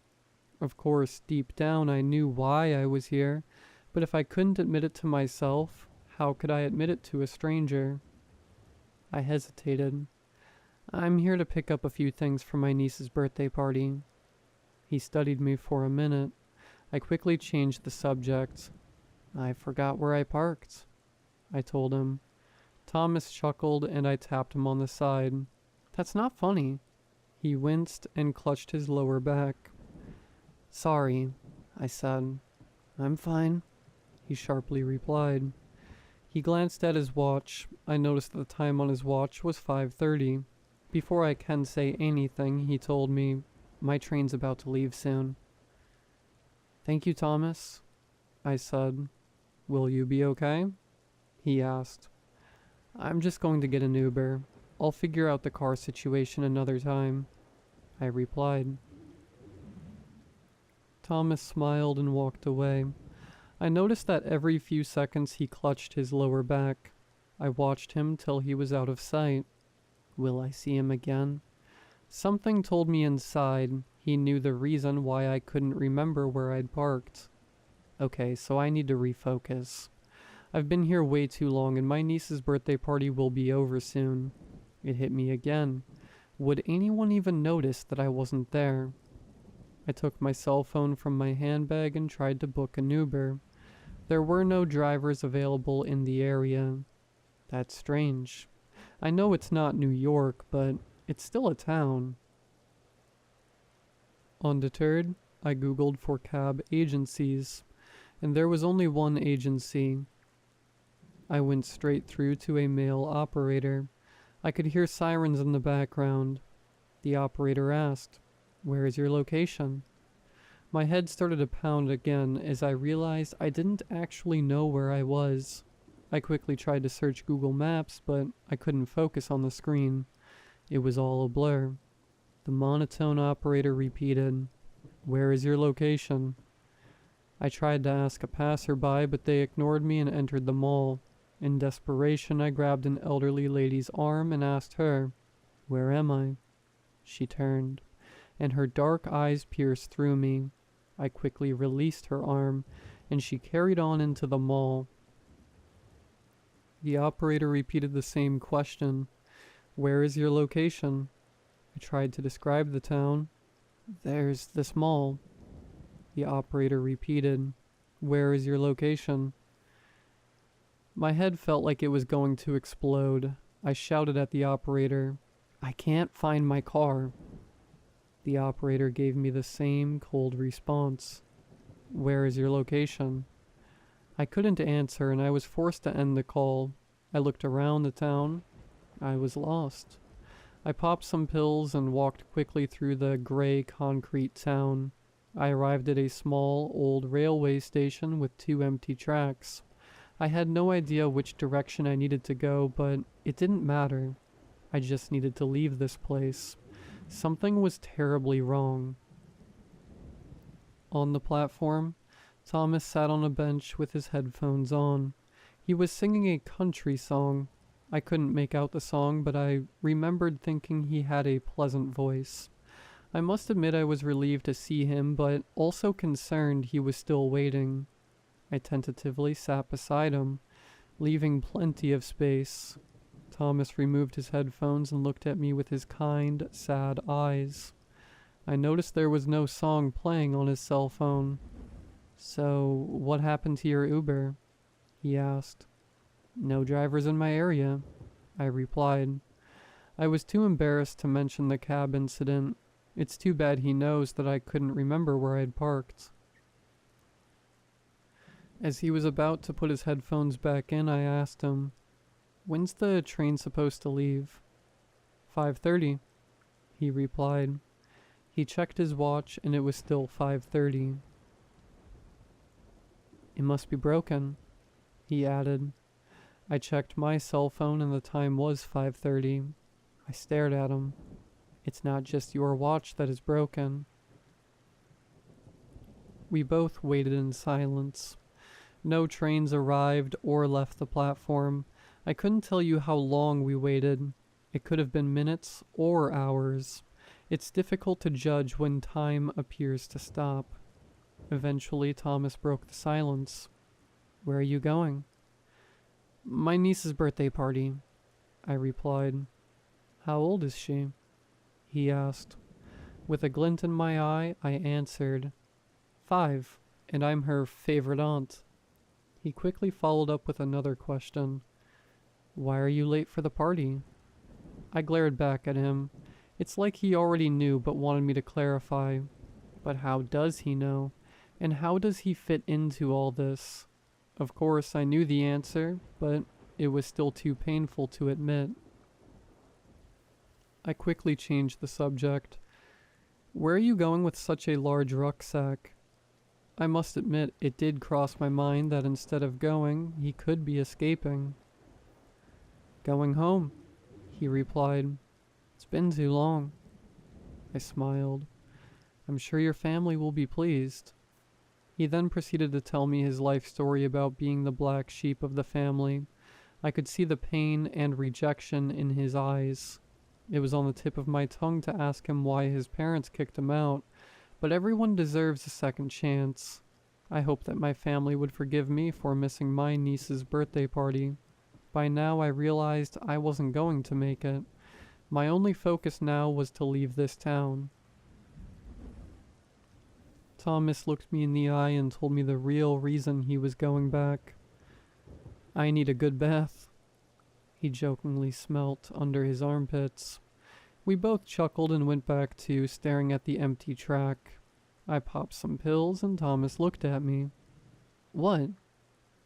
Of course, deep down I knew why I was here, but if I couldn't admit it to myself, how could I admit it to a stranger? I hesitated. "I'm here to pick up a few things for my niece's birthday party." He studied me for a minute. I quickly changed the subject. "I forgot where I parked," I told him. Thomas chuckled and I tapped him on the side. "That's not funny." He winced and clutched his lower back. "Sorry," I said. "I'm fine," he sharply replied. He glanced at his watch. I noticed the time on his watch was 5:30. Before I can say anything, he told me, "My train's about to leave soon." "Thank you, Thomas," I said. "Will you be okay?" he asked. "I'm just going to get an Uber. I'll figure out the car situation another time," I replied. Thomas smiled and walked away. I noticed that every few seconds he clutched his lower back. I watched him till he was out of sight. Will I see him again? Something told me inside he knew the reason why I couldn't remember where I'd parked. Okay, so I need to refocus. I've been here way too long and my niece's birthday party will be over soon. It hit me again. Would anyone even notice that I wasn't there? I took my cell phone from my handbag and tried to book an Uber. There were no drivers available in the area. That's strange. I know it's not New York, but it's still a town. Undeterred, I googled for cab agencies, and there was only one agency. I went straight through to a male operator. I could hear sirens in the background. The operator asked, "Where is your location?" My head started to pound again as I realized I didn't actually know where I was. I quickly tried to search Google Maps, but I couldn't focus on the screen. It was all a blur. The monotone operator repeated, "Where is your location?" I tried to ask a passerby, but they ignored me and entered the mall. In desperation, I grabbed an elderly lady's arm and asked her, "Where am I?" She turned, and her dark eyes pierced through me. I quickly released her arm, and she carried on into the mall. The operator repeated the same question. "Where is your location?" I tried to describe the town. "There's this mall." The operator repeated, "Where is your location?" My head felt like it was going to explode. I shouted at the operator, "I can't find my car." The operator gave me the same cold response. "Where is your location?" I couldn't answer and I was forced to end the call. I looked around the town. I was lost. I popped some pills and walked quickly through the gray concrete town. I arrived at a small, old railway station with 2 empty tracks. I had no idea which direction I needed to go, but it didn't matter. I just needed to leave this place. Something was terribly wrong. On the platform, Thomas sat on a bench with his headphones on. He was singing a country song. I couldn't make out the song, but I remembered thinking he had a pleasant voice. I must admit I was relieved to see him, but also concerned he was still waiting. I tentatively sat beside him, leaving plenty of space. Thomas removed his headphones and looked at me with his kind, sad eyes. I noticed there was no song playing on his cell phone. "So, what happened to your Uber?" he asked. "No drivers in my area," I replied. I was too embarrassed to mention the cab incident. It's too bad he knows that I couldn't remember where I'd parked. As he was about to put his headphones back in, I asked him, "When's the train supposed to leave?" 5:30, he replied. He checked his watch and it was still 5:30. "It must be broken," he added. I checked my cell phone and the time was 5:30. I stared at him. "It's not just your watch that is broken." We both waited in silence. No trains arrived or left the platform. I couldn't tell you how long we waited. It could have been minutes or hours. It's difficult to judge when time appears to stop. Eventually, Thomas broke the silence. "Where are you going?" "My niece's birthday party," I replied. "How old is she?" he asked. With a glint in my eye, I answered, 5, and I'm her favorite aunt." He quickly followed up with another question. "Why are you late for the party?" I glared back at him. It's like he already knew but wanted me to clarify. But how does he know? And how does he fit into all this? Of course, I knew the answer, but it was still too painful to admit. I quickly changed the subject. "Where are you going with such a large rucksack?" I must admit, it did cross my mind that instead of going, he could be escaping. "Going home," he replied. "It's been too long." I smiled. "I'm sure your family will be pleased." He then proceeded to tell me his life story about being the black sheep of the family. I could see the pain and rejection in his eyes. It was on the tip of my tongue to ask him why his parents kicked him out, but everyone deserves a second chance. I hoped that my family would forgive me for missing my niece's birthday party. By now I realized I wasn't going to make it. My only focus now was to leave this town. Thomas looked me in the eye and told me the real reason he was going back. "I need a good bath." He jokingly smelt under his armpits. We both chuckled and went back to staring at the empty track. I popped some pills and Thomas looked at me. "What?"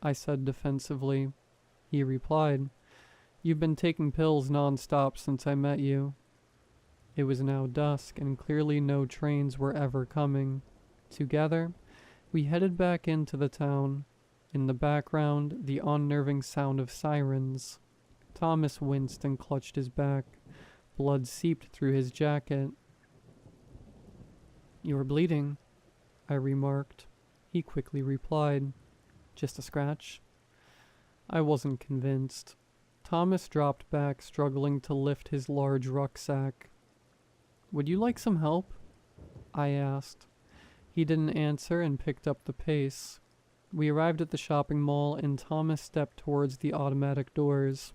I said defensively. He replied, "You've been taking pills non-stop since I met you." It was now dusk and clearly no trains were ever coming. Together, we headed back into the town. In the background, the unnerving sound of sirens. Thomas winced and clutched his back. Blood seeped through his jacket. "You're bleeding," I remarked. He quickly replied, "Just a scratch." I wasn't convinced. Thomas dropped back, struggling to lift his large rucksack. "Would you like some help?" I asked. He didn't answer and picked up the pace. We arrived at the shopping mall and Thomas stepped towards the automatic doors.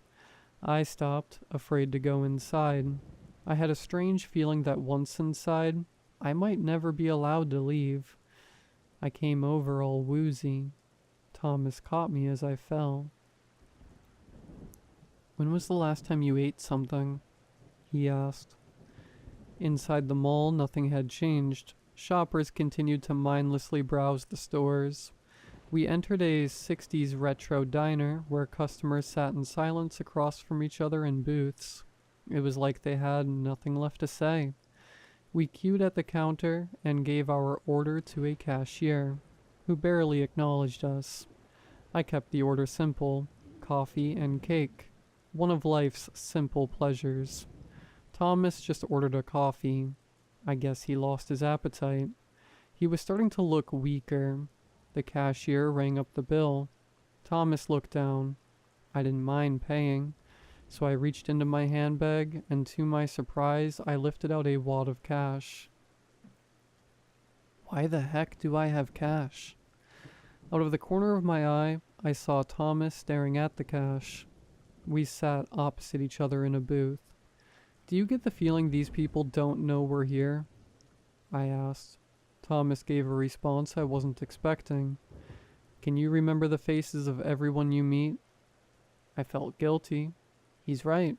I stopped, afraid to go inside. I had a strange feeling that once inside, I might never be allowed to leave. I came over all woozy. Thomas caught me as I fell. "When was the last time you ate something?" he asked. Inside the mall, nothing had changed. Shoppers continued to mindlessly browse the stores. We entered a 60s retro diner where customers sat in silence across from each other in booths. It was like they had nothing left to say. We queued at the counter and gave our order to a cashier, who barely acknowledged us. I kept the order simple: coffee and cake, one of life's simple pleasures. Thomas just ordered a coffee. I guess he lost his appetite. He was starting to look weaker. The cashier rang up the bill. Thomas looked down. I didn't mind paying. So I reached into my handbag, and to my surprise, I lifted out a wad of cash. Why the heck do I have cash? Out of the corner of my eye, I saw Thomas staring at the cash. We sat opposite each other in a booth. Do you get the feeling these people don't know we're here? I asked. Thomas gave a response I wasn't expecting. Can you remember the faces of everyone you meet? I felt guilty. He's right.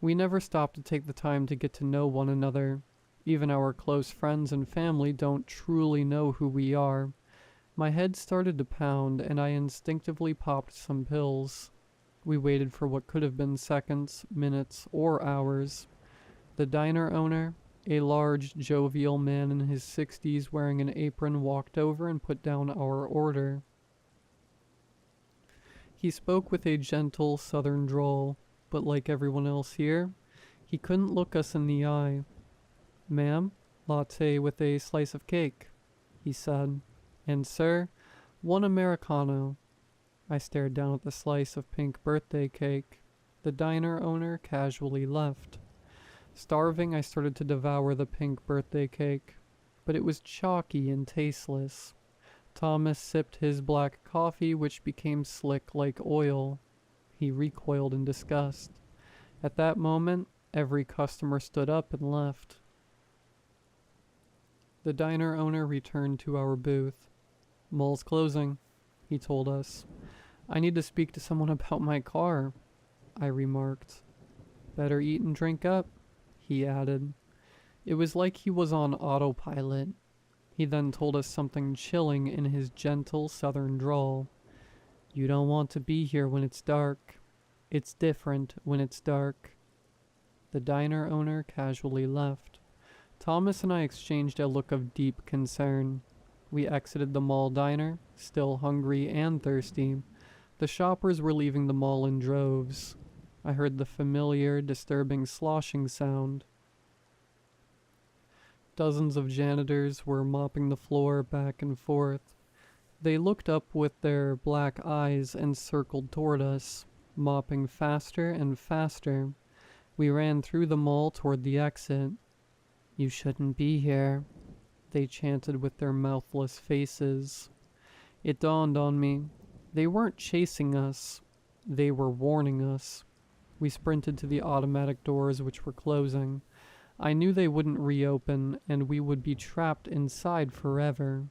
We never stop to take the time to get to know one another. Even our close friends and family don't truly know who we are. My head started to pound, and I instinctively popped some pills. We waited for what could have been seconds, minutes, or hours. The diner owner, a large, jovial man in his 60s wearing an apron, walked over and put down our order. He spoke with a gentle southern drawl, but like everyone else here, he couldn't look us in the eye. Ma'am, latte with a slice of cake, he said. And sir, one Americano. I stared down at the slice of pink birthday cake. The diner owner casually left. Starving, I started to devour the pink birthday cake, but it was chalky and tasteless. Thomas sipped his black coffee, which became slick like oil. He recoiled in disgust. At that moment, every customer stood up and left. The diner owner returned to our booth. Mall's closing, he told us. I need to speak to someone about my car, I remarked. Better eat and drink up, he added. It was like he was on autopilot. He then told us something chilling in his gentle southern drawl. You don't want to be here when it's dark. It's different when it's dark. The diner owner casually left. Thomas and I exchanged a look of deep concern. We exited the mall diner, still hungry and thirsty. The shoppers were leaving the mall in droves. I heard the familiar, disturbing sloshing sound. Dozens of janitors were mopping the floor back and forth. They looked up with their black eyes and circled toward us, mopping faster and faster. We ran through the mall toward the exit. You shouldn't be here, they chanted with their mouthless faces. It dawned on me. They weren't chasing us. They were warning us. We sprinted to the automatic doors which were closing. I knew they wouldn't reopen, and we would be trapped inside forever.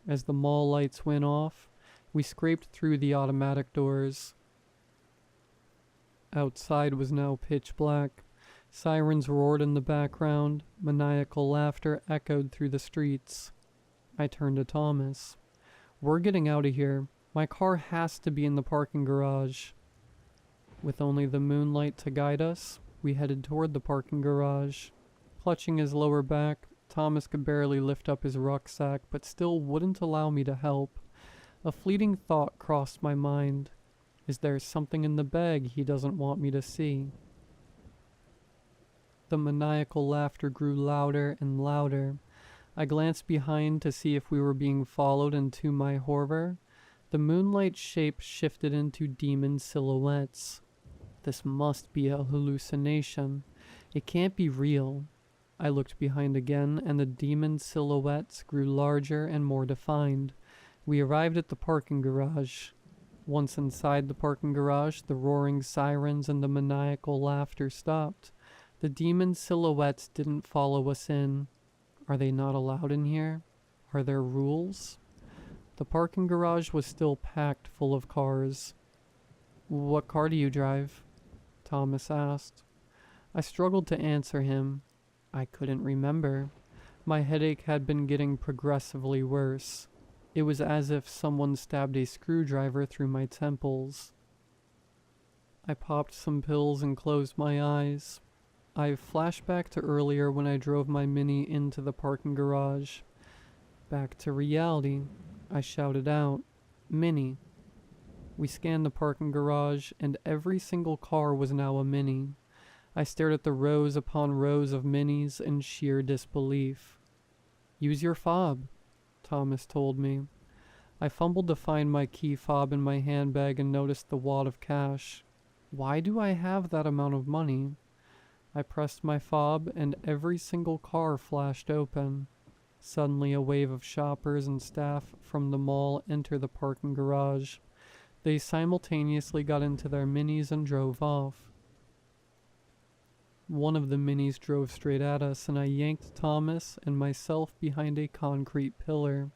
As the mall lights went off, we scraped through the automatic doors. Outside was now pitch black. Sirens roared in the background. Maniacal laughter echoed through the streets. I turned to Thomas. We're getting out of here. My car has to be in the parking garage. With only the moonlight to guide us, we headed toward the parking garage. Clutching his lower back, Thomas could barely lift up his rucksack, but still wouldn't allow me to help. A fleeting thought crossed my mind. Is there something in the bag he doesn't want me to see? The maniacal laughter grew louder and louder. I glanced behind to see if we were being followed, and to my horror, the moonlight shape shifted into demon silhouettes. This must be a hallucination. It can't be real. I looked behind again, and the demon silhouettes grew larger and more defined. We arrived at the parking garage. Once inside the parking garage, the roaring sirens and the maniacal laughter stopped. The demon silhouettes didn't follow us in. Are they not allowed in here? Are there rules? The parking garage was still packed full of cars. What car do you drive? Thomas asked. I struggled to answer him. I couldn't remember. My headache had been getting progressively worse. It was as if someone stabbed a screwdriver through my temples. I popped some pills and closed my eyes. I flashed back to earlier when I drove my Mini into the parking garage. Back to reality, I shouted out, Mini. We scanned the parking garage, and every single car was now a Mini. I stared at the rows upon rows of Minis in sheer disbelief. Use your fob, Thomas told me. I fumbled to find my key fob in my handbag and noticed the wad of cash. Why do I have that amount of money? I pressed my fob and every single car flashed open. Suddenly, a wave of shoppers and staff from the mall entered the parking garage. They simultaneously got into their minis and drove off. One of the minis drove straight at us, and I yanked Thomas and myself behind a concrete pillar.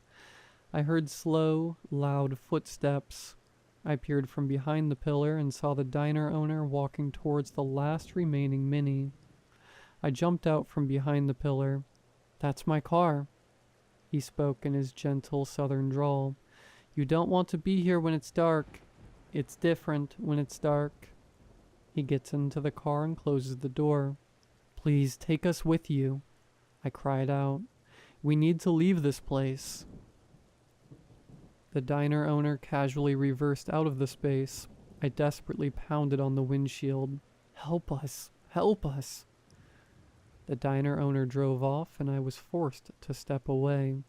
I heard slow, loud footsteps. I peered from behind the pillar and saw the diner owner walking towards the last remaining mini. I jumped out from behind the pillar. "That's my car." He spoke in his gentle southern drawl. "You don't want to be here when it's dark. It's different when it's dark." He gets into the car and closes the door. "Please take us with you," I cried out. "We need to leave this place." The diner owner casually reversed out of the space. I desperately pounded on the windshield. "Help us! Help us!" The diner owner drove off and I was forced to step away.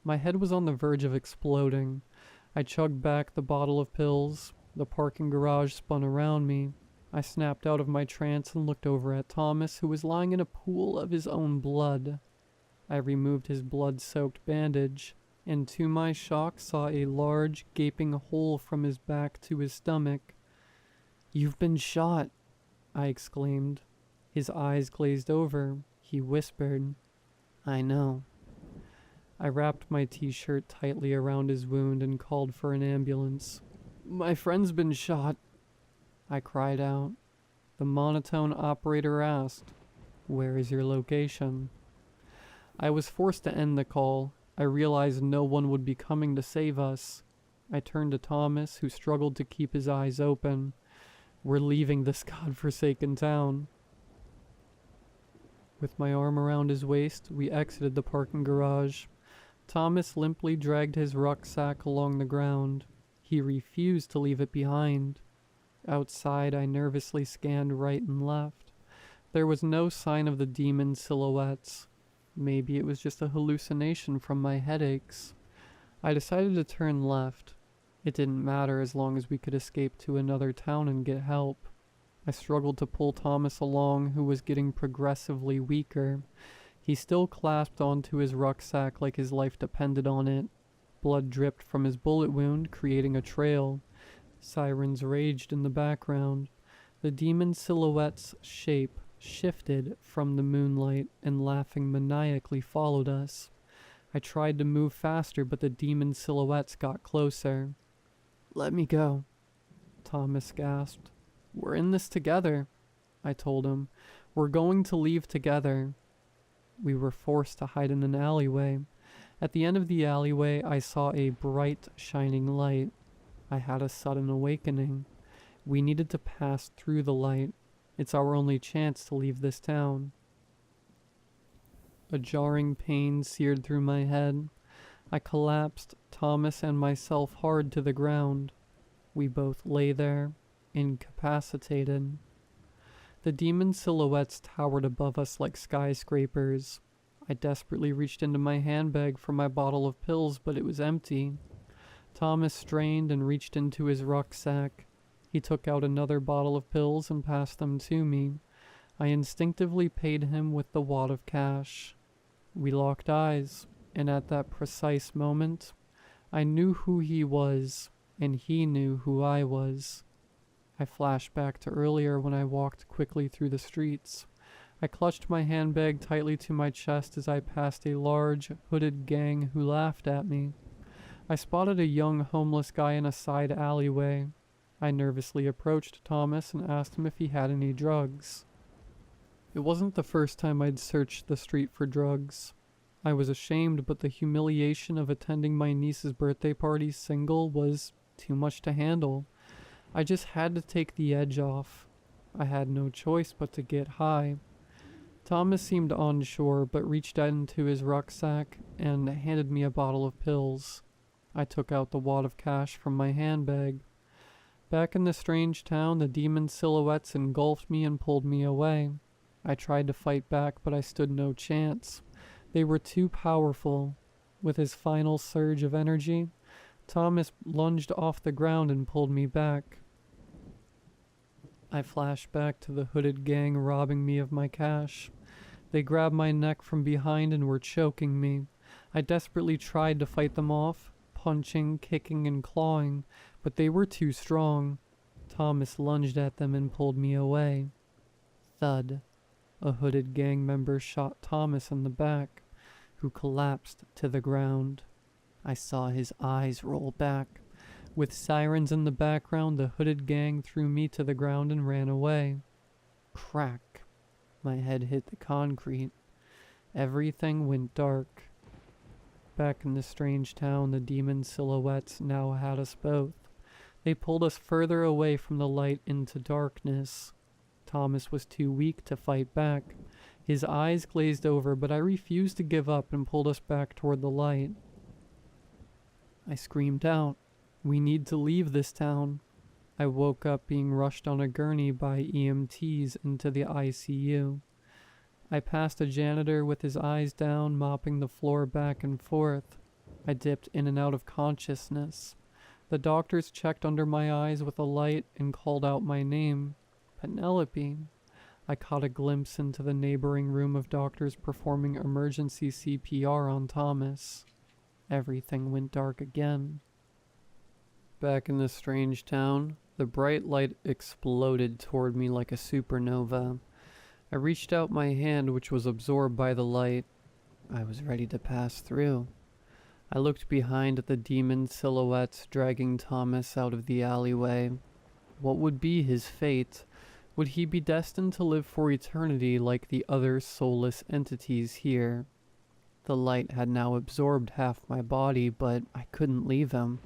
My head was on the verge of exploding. I chugged back the bottle of pills. The parking garage spun around me. I snapped out of my trance and looked over at Thomas, who was lying in a pool of his own blood. I removed his blood-soaked bandage, and to my shock saw a large, gaping hole from his back to his stomach. "You've been shot," I exclaimed. His eyes glazed over. He whispered, "I know." I wrapped my t-shirt tightly around his wound and called for an ambulance. "My friend's been shot," I cried out. The monotone operator asked, "Where is your location?" I was forced to end the call. I realized no one would be coming to save us. I turned to Thomas, who struggled to keep his eyes open. "We're leaving this godforsaken town." With my arm around his waist, we exited the parking garage. Thomas limply dragged his rucksack along the ground. He refused to leave it behind. Outside, I nervously scanned right and left. There was no sign of the demon silhouettes. Maybe it was just a hallucination from my headaches. I decided to turn left. It didn't matter as long as we could escape to another town and get help. I struggled to pull Thomas along, who was getting progressively weaker. He still clasped onto his rucksack like his life depended on it. Blood dripped from his bullet wound, creating a trail. Sirens raged in the background. The demon silhouette's shape shifted from the moonlight and laughing maniacally followed us. I tried to move faster, but the demon silhouettes got closer. "Let me go," Thomas gasped. "We're in this together," I told him. "We're going to leave together." We were forced to hide in an alleyway. At the end of the alleyway, I saw a bright, shining light. I had a sudden awakening. We needed to pass through the light. It's our only chance to leave this town. A jarring pain seared through my head. I collapsed Thomas and myself hard to the ground. We both lay there, incapacitated. The demon silhouettes towered above us like skyscrapers. I desperately reached into my handbag for my bottle of pills, but it was empty. Thomas strained and reached into his rucksack. He took out another bottle of pills and passed them to me. I instinctively paid him with the wad of cash. We locked eyes, and at that precise moment, I knew who he was, and he knew who I was. I flashed back to earlier when I walked quickly through the streets. I clutched my handbag tightly to my chest as I passed a large, hooded gang who laughed at me. I spotted a young homeless guy in a side alleyway. I nervously approached Thomas and asked him if he had any drugs. It wasn't the first time I'd searched the street for drugs. I was ashamed, but the humiliation of attending my niece's birthday party single was too much to handle. I just had to take the edge off. I had no choice but to get high. Thomas seemed unsure, but reached into his rucksack and handed me a bottle of pills. I took out the wad of cash from my handbag. Back in the strange town, the demon silhouettes engulfed me and pulled me away. I tried to fight back, but I stood no chance. They were too powerful. With his final surge of energy, Thomas lunged off the ground and pulled me back. I flashed back to the hooded gang robbing me of my cash. They grabbed my neck from behind and were choking me. I desperately tried to fight them off, punching, kicking, and clawing, but they were too strong. Thomas lunged at them and pulled me away. Thud. A hooded gang member shot Thomas in the back, who collapsed to the ground. I saw his eyes roll back. With sirens in the background, the hooded gang threw me to the ground and ran away. Crack. My head hit the concrete. Everything went dark. Back in the strange town, the demon silhouettes now had us both. They pulled us further away from the light into darkness. Thomas was too weak to fight back. His eyes glazed over, but I refused to give up and pulled us back toward the light. I screamed out, "We need to leave this town." I woke up being rushed on a gurney by EMTs into the ICU. I passed a janitor with his eyes down, mopping the floor back and forth. I dipped in and out of consciousness. The doctors checked under my eyes with a light and called out my name, Penelope. I caught a glimpse into the neighboring room of doctors performing emergency CPR on Thomas. Everything went dark again. Back in the strange town, the bright light exploded toward me like a supernova. I reached out my hand, which was absorbed by the light. I was ready to pass through. I looked behind at the demon silhouettes dragging Thomas out of the alleyway. What would be his fate? Would he be destined to live for eternity like the other soulless entities here? The light had now absorbed half my body, but I couldn't leave him.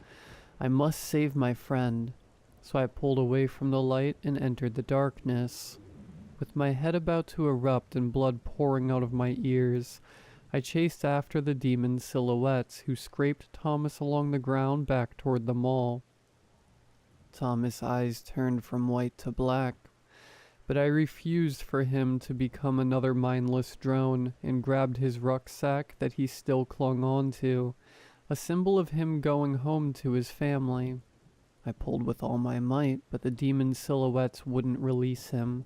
I must save my friend. So I pulled away from the light and entered the darkness. With my head about to erupt and blood pouring out of my ears, I chased after the demon silhouettes who scraped Thomas along the ground back toward the mall. Thomas' eyes turned from white to black, but I refused for him to become another mindless drone and grabbed his rucksack that he still clung on to, a symbol of him going home to his family. I pulled with all my might, but the demon silhouettes wouldn't release him.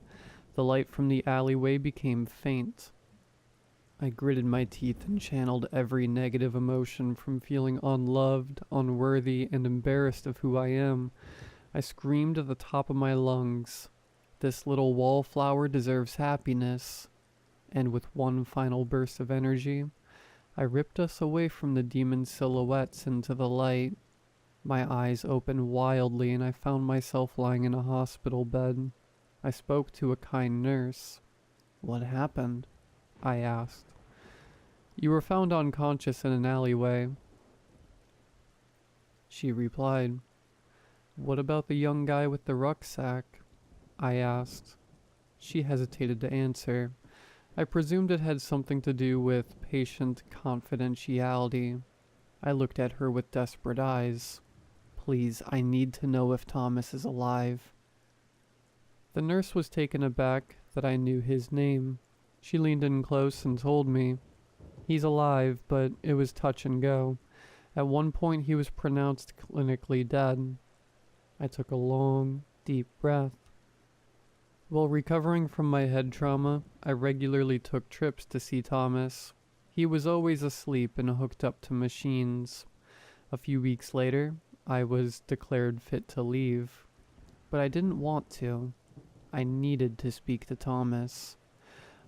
The light from the alleyway became faint. I gritted my teeth and channeled every negative emotion from feeling unloved, unworthy, and embarrassed of who I am. I screamed at the top of my lungs, "This little wallflower deserves happiness." And with one final burst of energy, I ripped us away from the demon silhouettes into the light. My eyes opened wildly and I found myself lying in a hospital bed. I spoke to a kind nurse. "What happened?" I asked. "You were found unconscious in an alleyway," she replied. "What about the young guy with the rucksack?" I asked. She hesitated to answer. I presumed it had something to do with patient confidentiality. I looked at her with desperate eyes. "Please, I need to know if Thomas is alive." The nurse was taken aback that I knew his name. She leaned in close and told me, "He's alive, but it was touch and go. At one point he was pronounced clinically dead." I took a long, deep breath. While recovering from my head trauma, I regularly took trips to see Thomas. He was always asleep and hooked up to machines. A few weeks later, I was declared fit to leave. But I didn't want to. I needed to speak to Thomas.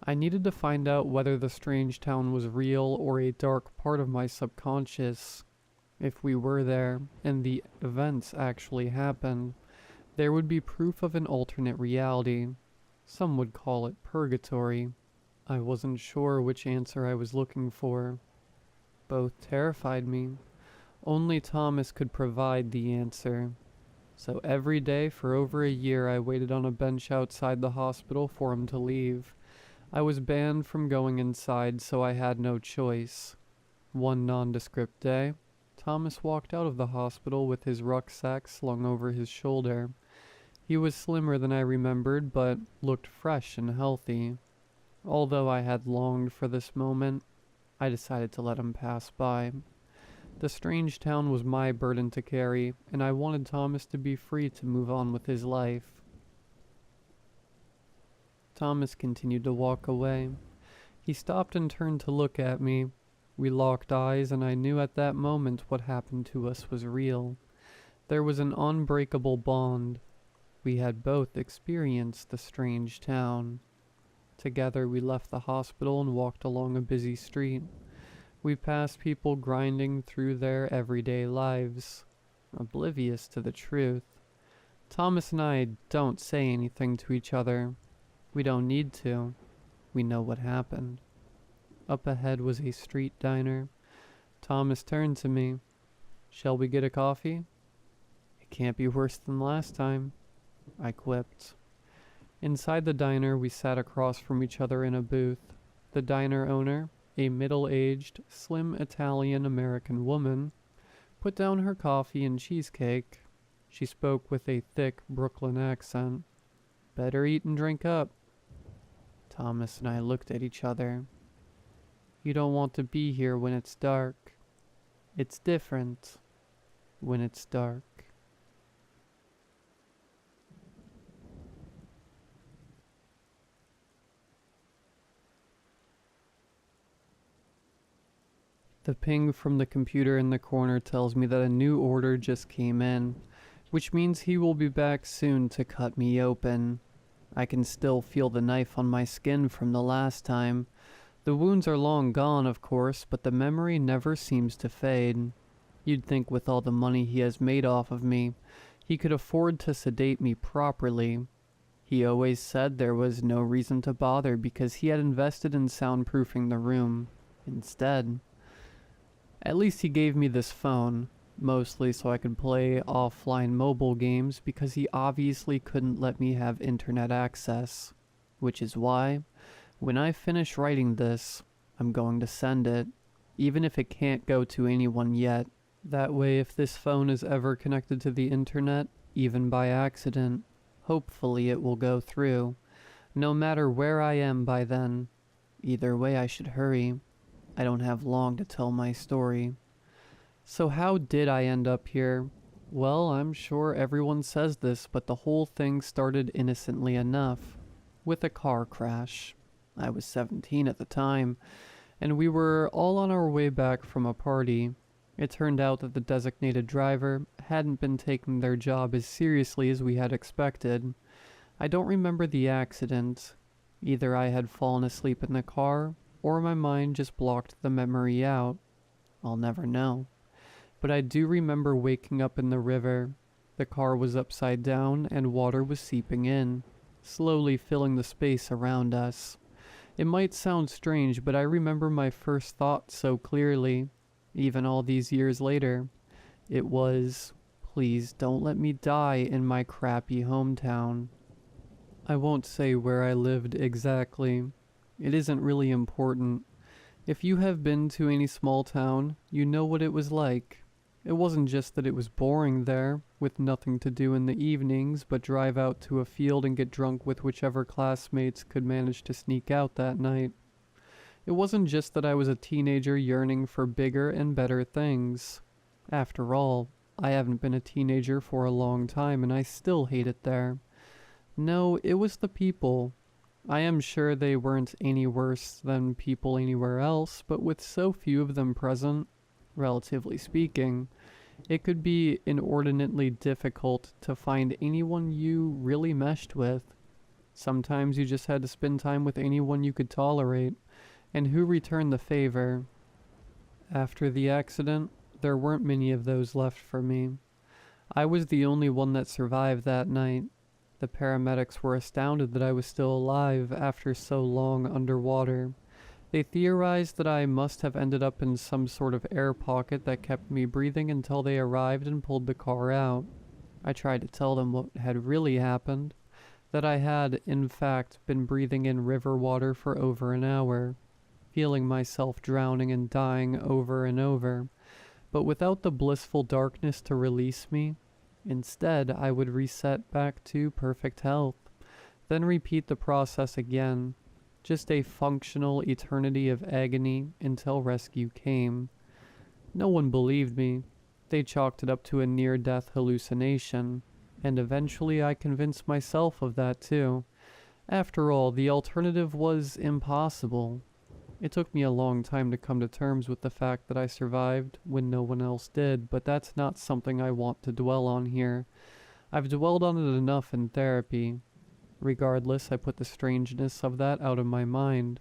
I needed to find out whether the strange town was real or a dark part of my subconscious. If we were there, and the events actually happened, there would be proof of an alternate reality. Some would call it purgatory. I wasn't sure which answer I was looking for. Both terrified me. Only Thomas could provide the answer. So every day for over a year I waited on a bench outside the hospital for him to leave. I was banned from going inside, so I had no choice. One nondescript day, Thomas walked out of the hospital with his rucksack slung over his shoulder. He was slimmer than I remembered, but looked fresh and healthy. Although I had longed for this moment, I decided to let him pass by. The strange town was my burden to carry, and I wanted Thomas to be free to move on with his life. Thomas continued to walk away. He stopped and turned to look at me. We locked eyes, and I knew at that moment what happened to us was real. There was an unbreakable bond. We had both experienced the strange town. Together we left the hospital and walked along a busy street. We passed people grinding through their everyday lives, oblivious to the truth. Thomas and I don't say anything to each other. We don't need to. We know what happened. Up ahead was a street diner. Thomas turned to me. "Shall we get a coffee?" "It can't be worse than last time," I quipped. Inside the diner, we sat across from each other in a booth. The diner owner, a middle-aged, slim Italian-American woman, put down her coffee and cheesecake. She spoke with a thick Brooklyn accent. "Better eat and drink up." Thomas and I looked at each other. "You don't want to be here when it's dark. It's different when it's dark." The ping from the computer in the corner tells me that a new order just came in, which means he will be back soon to cut me open. I can still feel the knife on my skin from the last time. The wounds are long gone, of course, but the memory never seems to fade. You'd think with all the money he has made off of me, he could afford to sedate me properly. He always said there was no reason to bother because he had invested in soundproofing the room. Instead, at least he gave me this phone, mostly so I could play offline mobile games because he obviously couldn't let me have internet access. Which is why, when I finish writing this, I'm going to send it, even if it can't go to anyone yet. That way, if this phone is ever connected to the internet, even by accident, hopefully it will go through, no matter where I am by then. Either way, I should hurry. I don't have long to tell my story. So how did I end up here? Well, I'm sure everyone says this, but the whole thing started innocently enough, with a car crash. I was 17 at the time, and we were all on our way back from a party. It turned out that the designated driver hadn't been taking their job as seriously as we had expected. I don't remember the accident. Either I had fallen asleep in the car, or my mind just blocked the memory out. I'll never know. But I do remember waking up in the river. The car was upside down and water was seeping in, slowly filling the space around us. It might sound strange, but I remember my first thought so clearly, even all these years later. It was, "Please don't let me die in my crappy hometown." I won't say where I lived exactly. It isn't really important. If you have been to any small town, you know what it was like. It wasn't just that it was boring there, with nothing to do in the evenings but drive out to a field and get drunk with whichever classmates could manage to sneak out that night. It wasn't just that I was a teenager yearning for bigger and better things. After all, I haven't been a teenager for a long time and I still hate it there. No, it was the people. I am sure they weren't any worse than people anywhere else, but with so few of them present, relatively speaking, it could be inordinately difficult to find anyone you really meshed with. Sometimes you just had to spend time with anyone you could tolerate, and who returned the favor. After the accident, there weren't many of those left for me. I was the only one that survived that night. The paramedics were astounded that I was still alive after so long underwater. They theorized that I must have ended up in some sort of air pocket that kept me breathing until they arrived and pulled the car out. I tried to tell them what had really happened, that I had, in fact, been breathing in river water for over an hour, feeling myself drowning and dying over and over, but without the blissful darkness to release me. Instead, I would reset back to perfect health, then repeat the process again. Just a functional eternity of agony until rescue came. No one believed me. They chalked it up to a near-death hallucination, and eventually I convinced myself of that too. After all, the alternative was impossible. It took me a long time to come to terms with the fact that I survived when no one else did, but that's not something I want to dwell on here. I've dwelled on it enough in therapy. Regardless, I put the strangeness of that out of my mind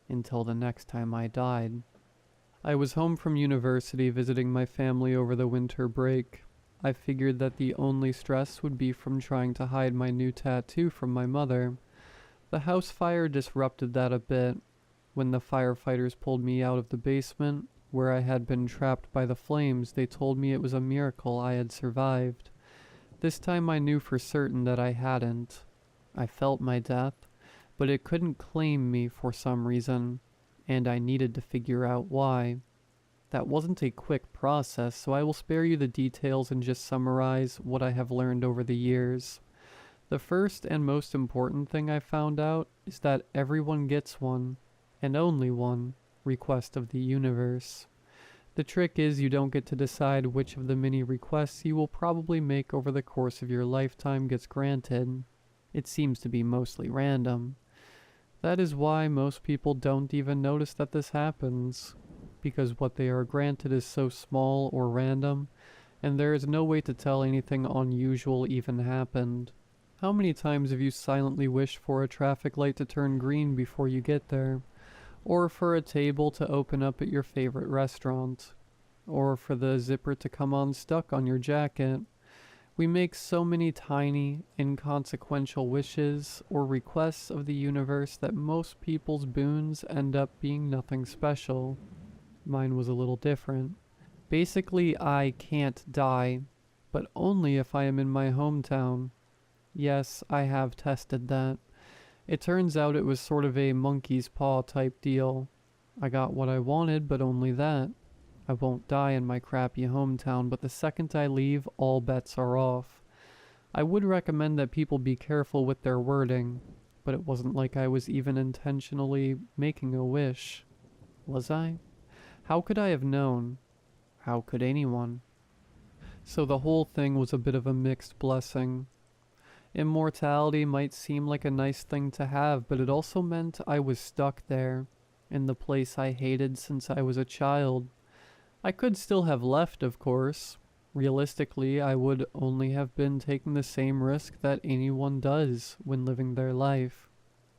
until the next time I died. I was home from university visiting my family over the winter break. I figured that the only stress would be from trying to hide my new tattoo from my mother. The house fire disrupted that a bit. When the firefighters pulled me out of the basement, where I had been trapped by the flames, they told me it was a miracle I had survived. This time I knew for certain that I hadn't. I felt my death, but it couldn't claim me for some reason, and I needed to figure out why. That wasn't a quick process, so I will spare you the details and just summarize what I have learned over the years. The first and most important thing I found out is that everyone gets one, and only one, request of the universe. The trick is you don't get to decide which of the many requests you will probably make over the course of your lifetime gets granted. It seems to be mostly random. That is why most people don't even notice that this happens, because what they are granted is so small or random, and there is no way to tell anything unusual even happened. How many times have you silently wished for a traffic light to turn green before you get there? Or for a table to open up at your favorite restaurant? Or for the zipper to come unstuck on your jacket? We make so many tiny, inconsequential wishes or requests of the universe that most people's boons end up being nothing special. Mine was a little different. Basically, I can't die, but only if I am in my hometown. Yes, I have tested that. It turns out it was sort of a monkey's paw type deal. I got what I wanted, but only that. I won't die in my crappy hometown, but the second I leave, all bets are off. I would recommend that people be careful with their wording, but it wasn't like I was even intentionally making a wish. Was I? How could I have known? How could anyone? So the whole thing was a bit of a mixed blessing. Immortality might seem like a nice thing to have, but it also meant I was stuck there, in the place I hated since I was a child. I could still have left, of course. Realistically, I would only have been taking the same risk that anyone does when living their life.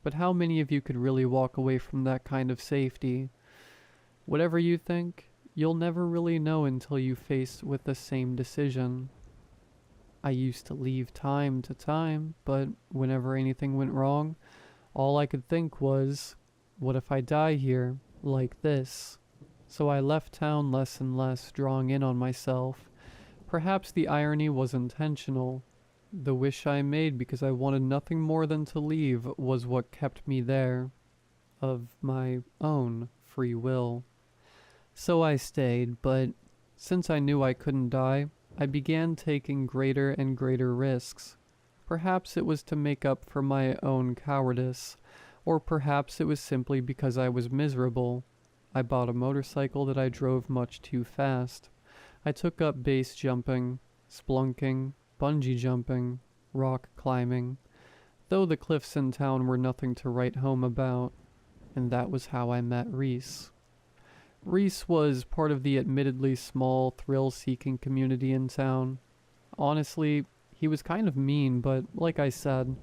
But how many of you could really walk away from that kind of safety? Whatever you think, you'll never really know until you face with the same decision. I used to leave time to time, but whenever anything went wrong, all I could think was, what if I die here, like this? So I left town less and less, drawing in on myself. Perhaps the irony was intentional. The wish I made because I wanted nothing more than to leave was what kept me there, of my own free will. So I stayed, but since I knew I couldn't die, I began taking greater and greater risks. Perhaps it was to make up for my own cowardice, or perhaps it was simply because I was miserable. I bought a motorcycle that I drove much too fast. I took up base jumping, splunking, bungee jumping, rock climbing, though the cliffs in town were nothing to write home about, and that was how I met Reese. Reese was part of the admittedly small, thrill-seeking community in town. Honestly, he was kind of mean, but like I said,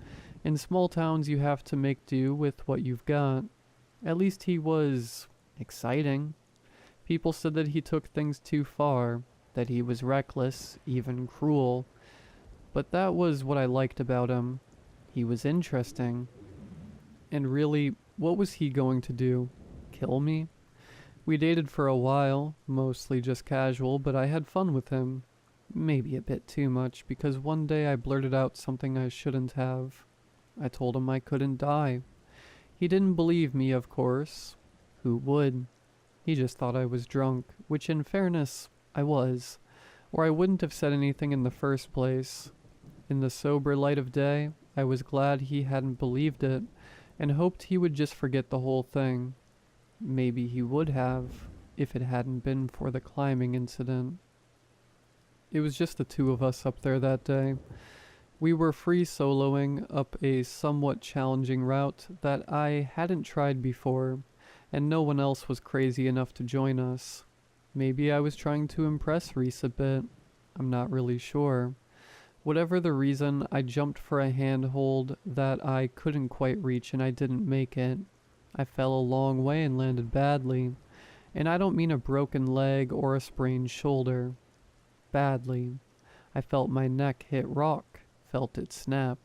in small towns you have to make do with what you've got. At least he was exciting. People said that he took things too far, that he was reckless, even cruel. But that was what I liked about him. He was interesting. And really, what was he going to do? Kill me? We dated for a while, mostly just casual, but I had fun with him. Maybe a bit too much, because one day I blurted out something I shouldn't have. I told him I couldn't die. He didn't believe me, of course. Who would? He just thought I was drunk, which in fairness, I was, or I wouldn't have said anything in the first place. In the sober light of day, I was glad he hadn't believed it, and hoped he would just forget the whole thing. Maybe he would have, if it hadn't been for the climbing incident. It was just the two of us up there that day. We were free soloing up a somewhat challenging route that I hadn't tried before, and no one else was crazy enough to join us. Maybe I was trying to impress Reese a bit. I'm not really sure. Whatever the reason, I jumped for a handhold that I couldn't quite reach and I didn't make it. I fell a long way and landed badly. And I don't mean a broken leg or a sprained shoulder. Badly. I felt my neck hit rock, felt it snap.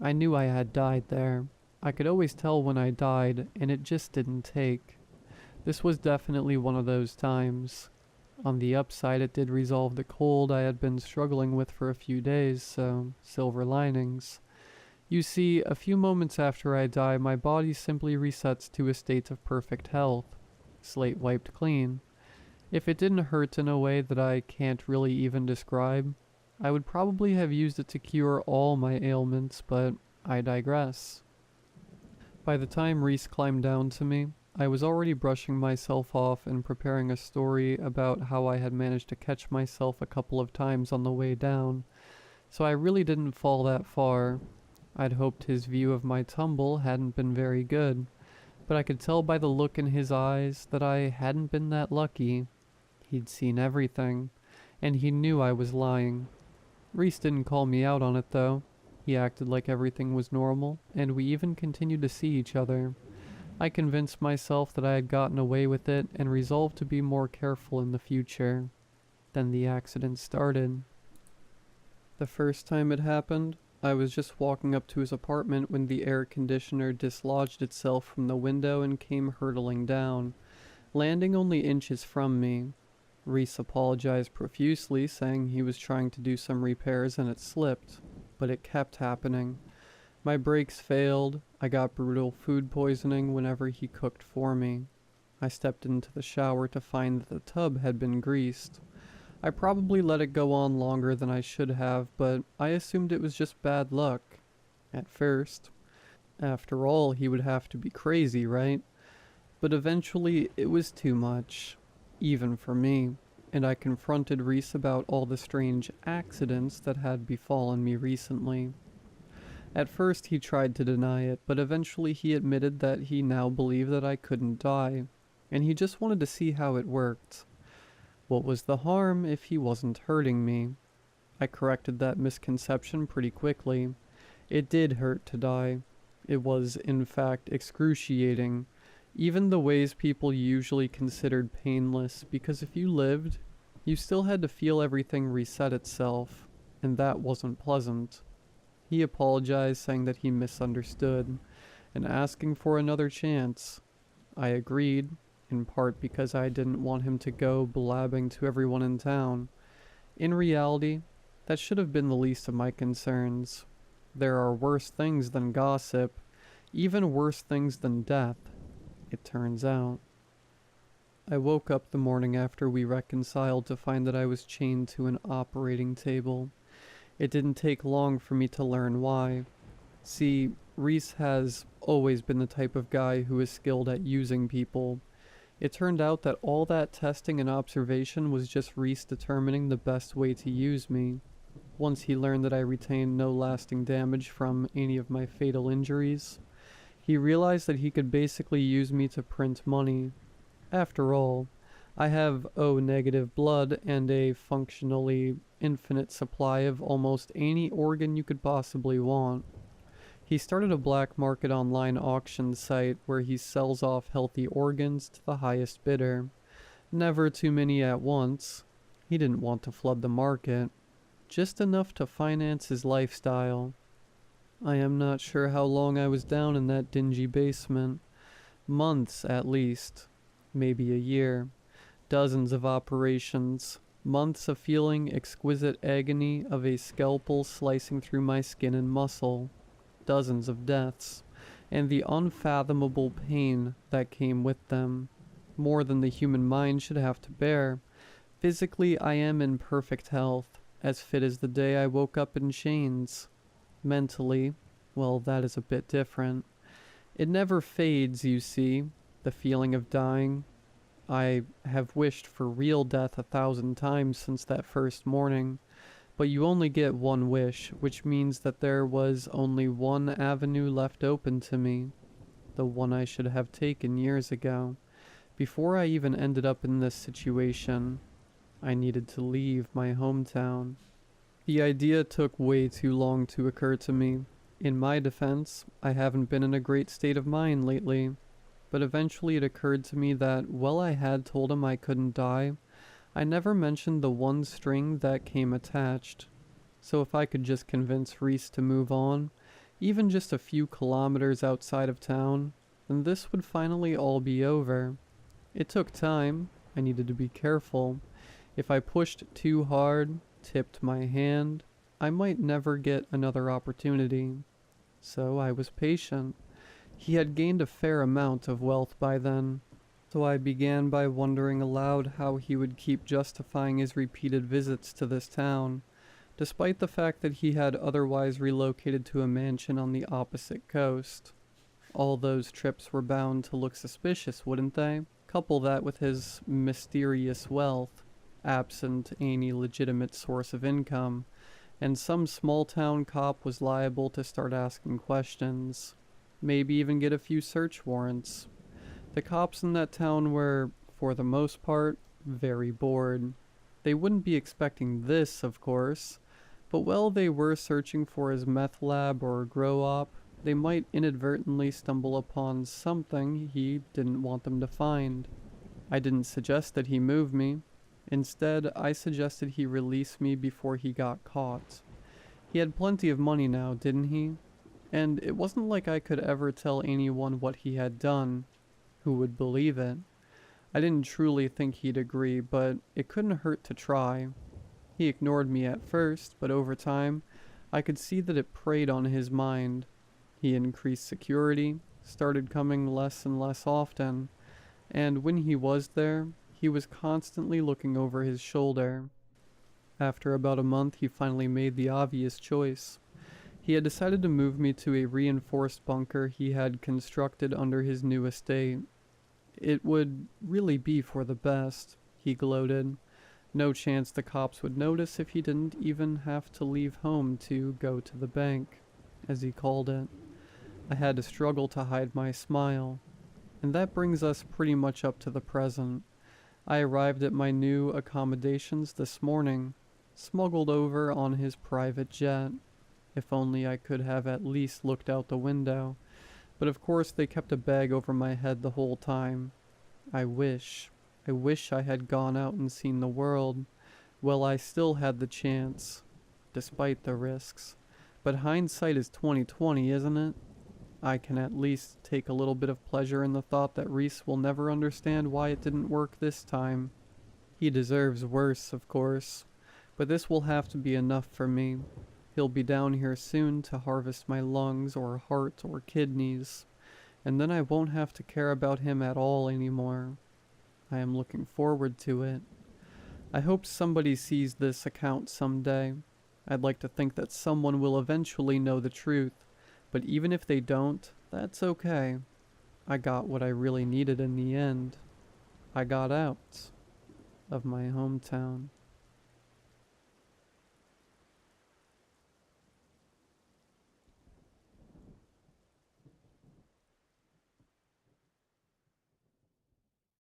I knew I had died there. I could always tell when I died, and it just didn't take. This was definitely one of those times. On the upside, it did resolve the cold I had been struggling with for a few days, so silver linings. You see, a few moments after I die, my body simply resets to a state of perfect health. Slate wiped clean. If it didn't hurt in a way that I can't really even describe, I would probably have used it to cure all my ailments, but I digress. By the time Reese climbed down to me, I was already brushing myself off and preparing a story about how I had managed to catch myself a couple of times on the way down, so I really didn't fall that far. I'd hoped his view of my tumble hadn't been very good, but I could tell by the look in his eyes that I hadn't been that lucky. He'd seen everything, and he knew I was lying. Reese didn't call me out on it though. He acted like everything was normal, and we even continued to see each other. I convinced myself that I had gotten away with it and resolved to be more careful in the future. Then the accident started. The first time it happened, I was just walking up to his apartment when the air conditioner dislodged itself from the window and came hurtling down, landing only inches from me. Reese apologized profusely, saying he was trying to do some repairs and it slipped, but it kept happening. My brakes failed. I got brutal food poisoning whenever he cooked for me. I stepped into the shower to find that the tub had been greased. I probably let it go on longer than I should have, but I assumed it was just bad luck. At first. After all, he would have to be crazy, right? But eventually, it was too much. Even for me. And I confronted Reese about all the strange accidents that had befallen me recently. At first he tried to deny it, but eventually he admitted that he now believed that I couldn't die, and he just wanted to see how it worked. What was the harm if he wasn't hurting me? I corrected that misconception pretty quickly. It did hurt to die. It was, in fact, excruciating, even the ways people usually considered painless, because if you lived, you still had to feel everything reset itself, and that wasn't pleasant. He apologized, saying that he misunderstood, and asking for another chance. I agreed, in part because I didn't want him to go blabbing to everyone in town. In reality, that should have been the least of my concerns. There are worse things than gossip, even worse things than death, it turns out. I woke up the morning after we reconciled to find that I was chained to an operating table. It didn't take long for me to learn why. See, Reese has always been the type of guy who is skilled at using people. It turned out that all that testing and observation was just Reese determining the best way to use me. Once he learned that I retained no lasting damage from any of my fatal injuries, he realized that he could basically use me to print money. After all, I have O-negative blood and a functionally infinite supply of almost any organ you could possibly want. He started a black market online auction site where he sells off healthy organs to the highest bidder. Never too many at once. He didn't want to flood the market. Just enough to finance his lifestyle. I am not sure how long I was down in that dingy basement. Months at least. Maybe a year. Dozens of operations. Months of feeling exquisite agony of a scalpel slicing through my skin and muscle. Dozens of deaths. And the unfathomable pain that came with them. More than the human mind should have to bear. Physically, I am in perfect health. As fit as the day I woke up in chains. Mentally, well, that is a bit different. It never fades, you see, the feeling of dying. I have wished for real death 1,000 times since that first morning, But you only get one wish, which means that there was only one avenue left open to me, the one I should have taken years ago. Before I even ended up in this situation, I needed to leave my hometown. The idea took way too long to occur to me. In my defense, I haven't been in a great state of mind lately, but eventually it occurred to me that while I had told him I couldn't die, I never mentioned the one string that came attached. So if I could just convince Reese to move on, even just a few kilometers outside of town, then this would finally all be over. It took time. I needed to be careful. If I pushed too hard, tipped my hand, I might never get another opportunity. So I was patient. He had gained a fair amount of wealth by then, so I began by wondering aloud how he would keep justifying his repeated visits to this town, despite the fact that he had otherwise relocated to a mansion on the opposite coast. All those trips were bound to look suspicious, wouldn't they? Couple that with his mysterious wealth, absent any legitimate source of income, and some small-town cop was liable to start asking questions, maybe even get a few search warrants. The cops in that town were, for the most part, very bored. They wouldn't be expecting this, of course, but while they were searching for his meth lab or grow op, they might inadvertently stumble upon something he didn't want them to find. I didn't suggest that he move me. Instead, I suggested he release me before he got caught. He had plenty of money now, didn't he? And it wasn't like I could ever tell anyone what he had done. Who would believe it? I didn't truly think he'd agree, but it couldn't hurt to try. He ignored me at first, but over time, I could see that it preyed on his mind. He increased security, started coming less and less often, and when he was there, he was constantly looking over his shoulder. After about a month, he finally made the obvious choice. He had decided to move me to a reinforced bunker he had constructed under his new estate. It would really be for the best, he gloated. No chance the cops would notice if he didn't even have to leave home to go to the bank, as he called it. I had to struggle to hide my smile. And that brings us pretty much up to the present. I arrived at my new accommodations this morning, smuggled over on his private jet. If only I could have at least looked out the window. But of course they kept a bag over my head the whole time. I wish I had gone out and seen the world. Well, I still had the chance, despite the risks. But hindsight is 20/20, isn't it? I can at least take a little bit of pleasure in the thought that Reese will never understand why it didn't work this time. He deserves worse, of course, but this will have to be enough for me. He'll be down here soon to harvest my lungs or heart or kidneys, and then I won't have to care about him at all anymore. I am looking forward to it. I hope somebody sees this account someday. I'd like to think that someone will eventually know the truth, but even if they don't, that's okay. I got what I really needed in the end. I got out of my hometown.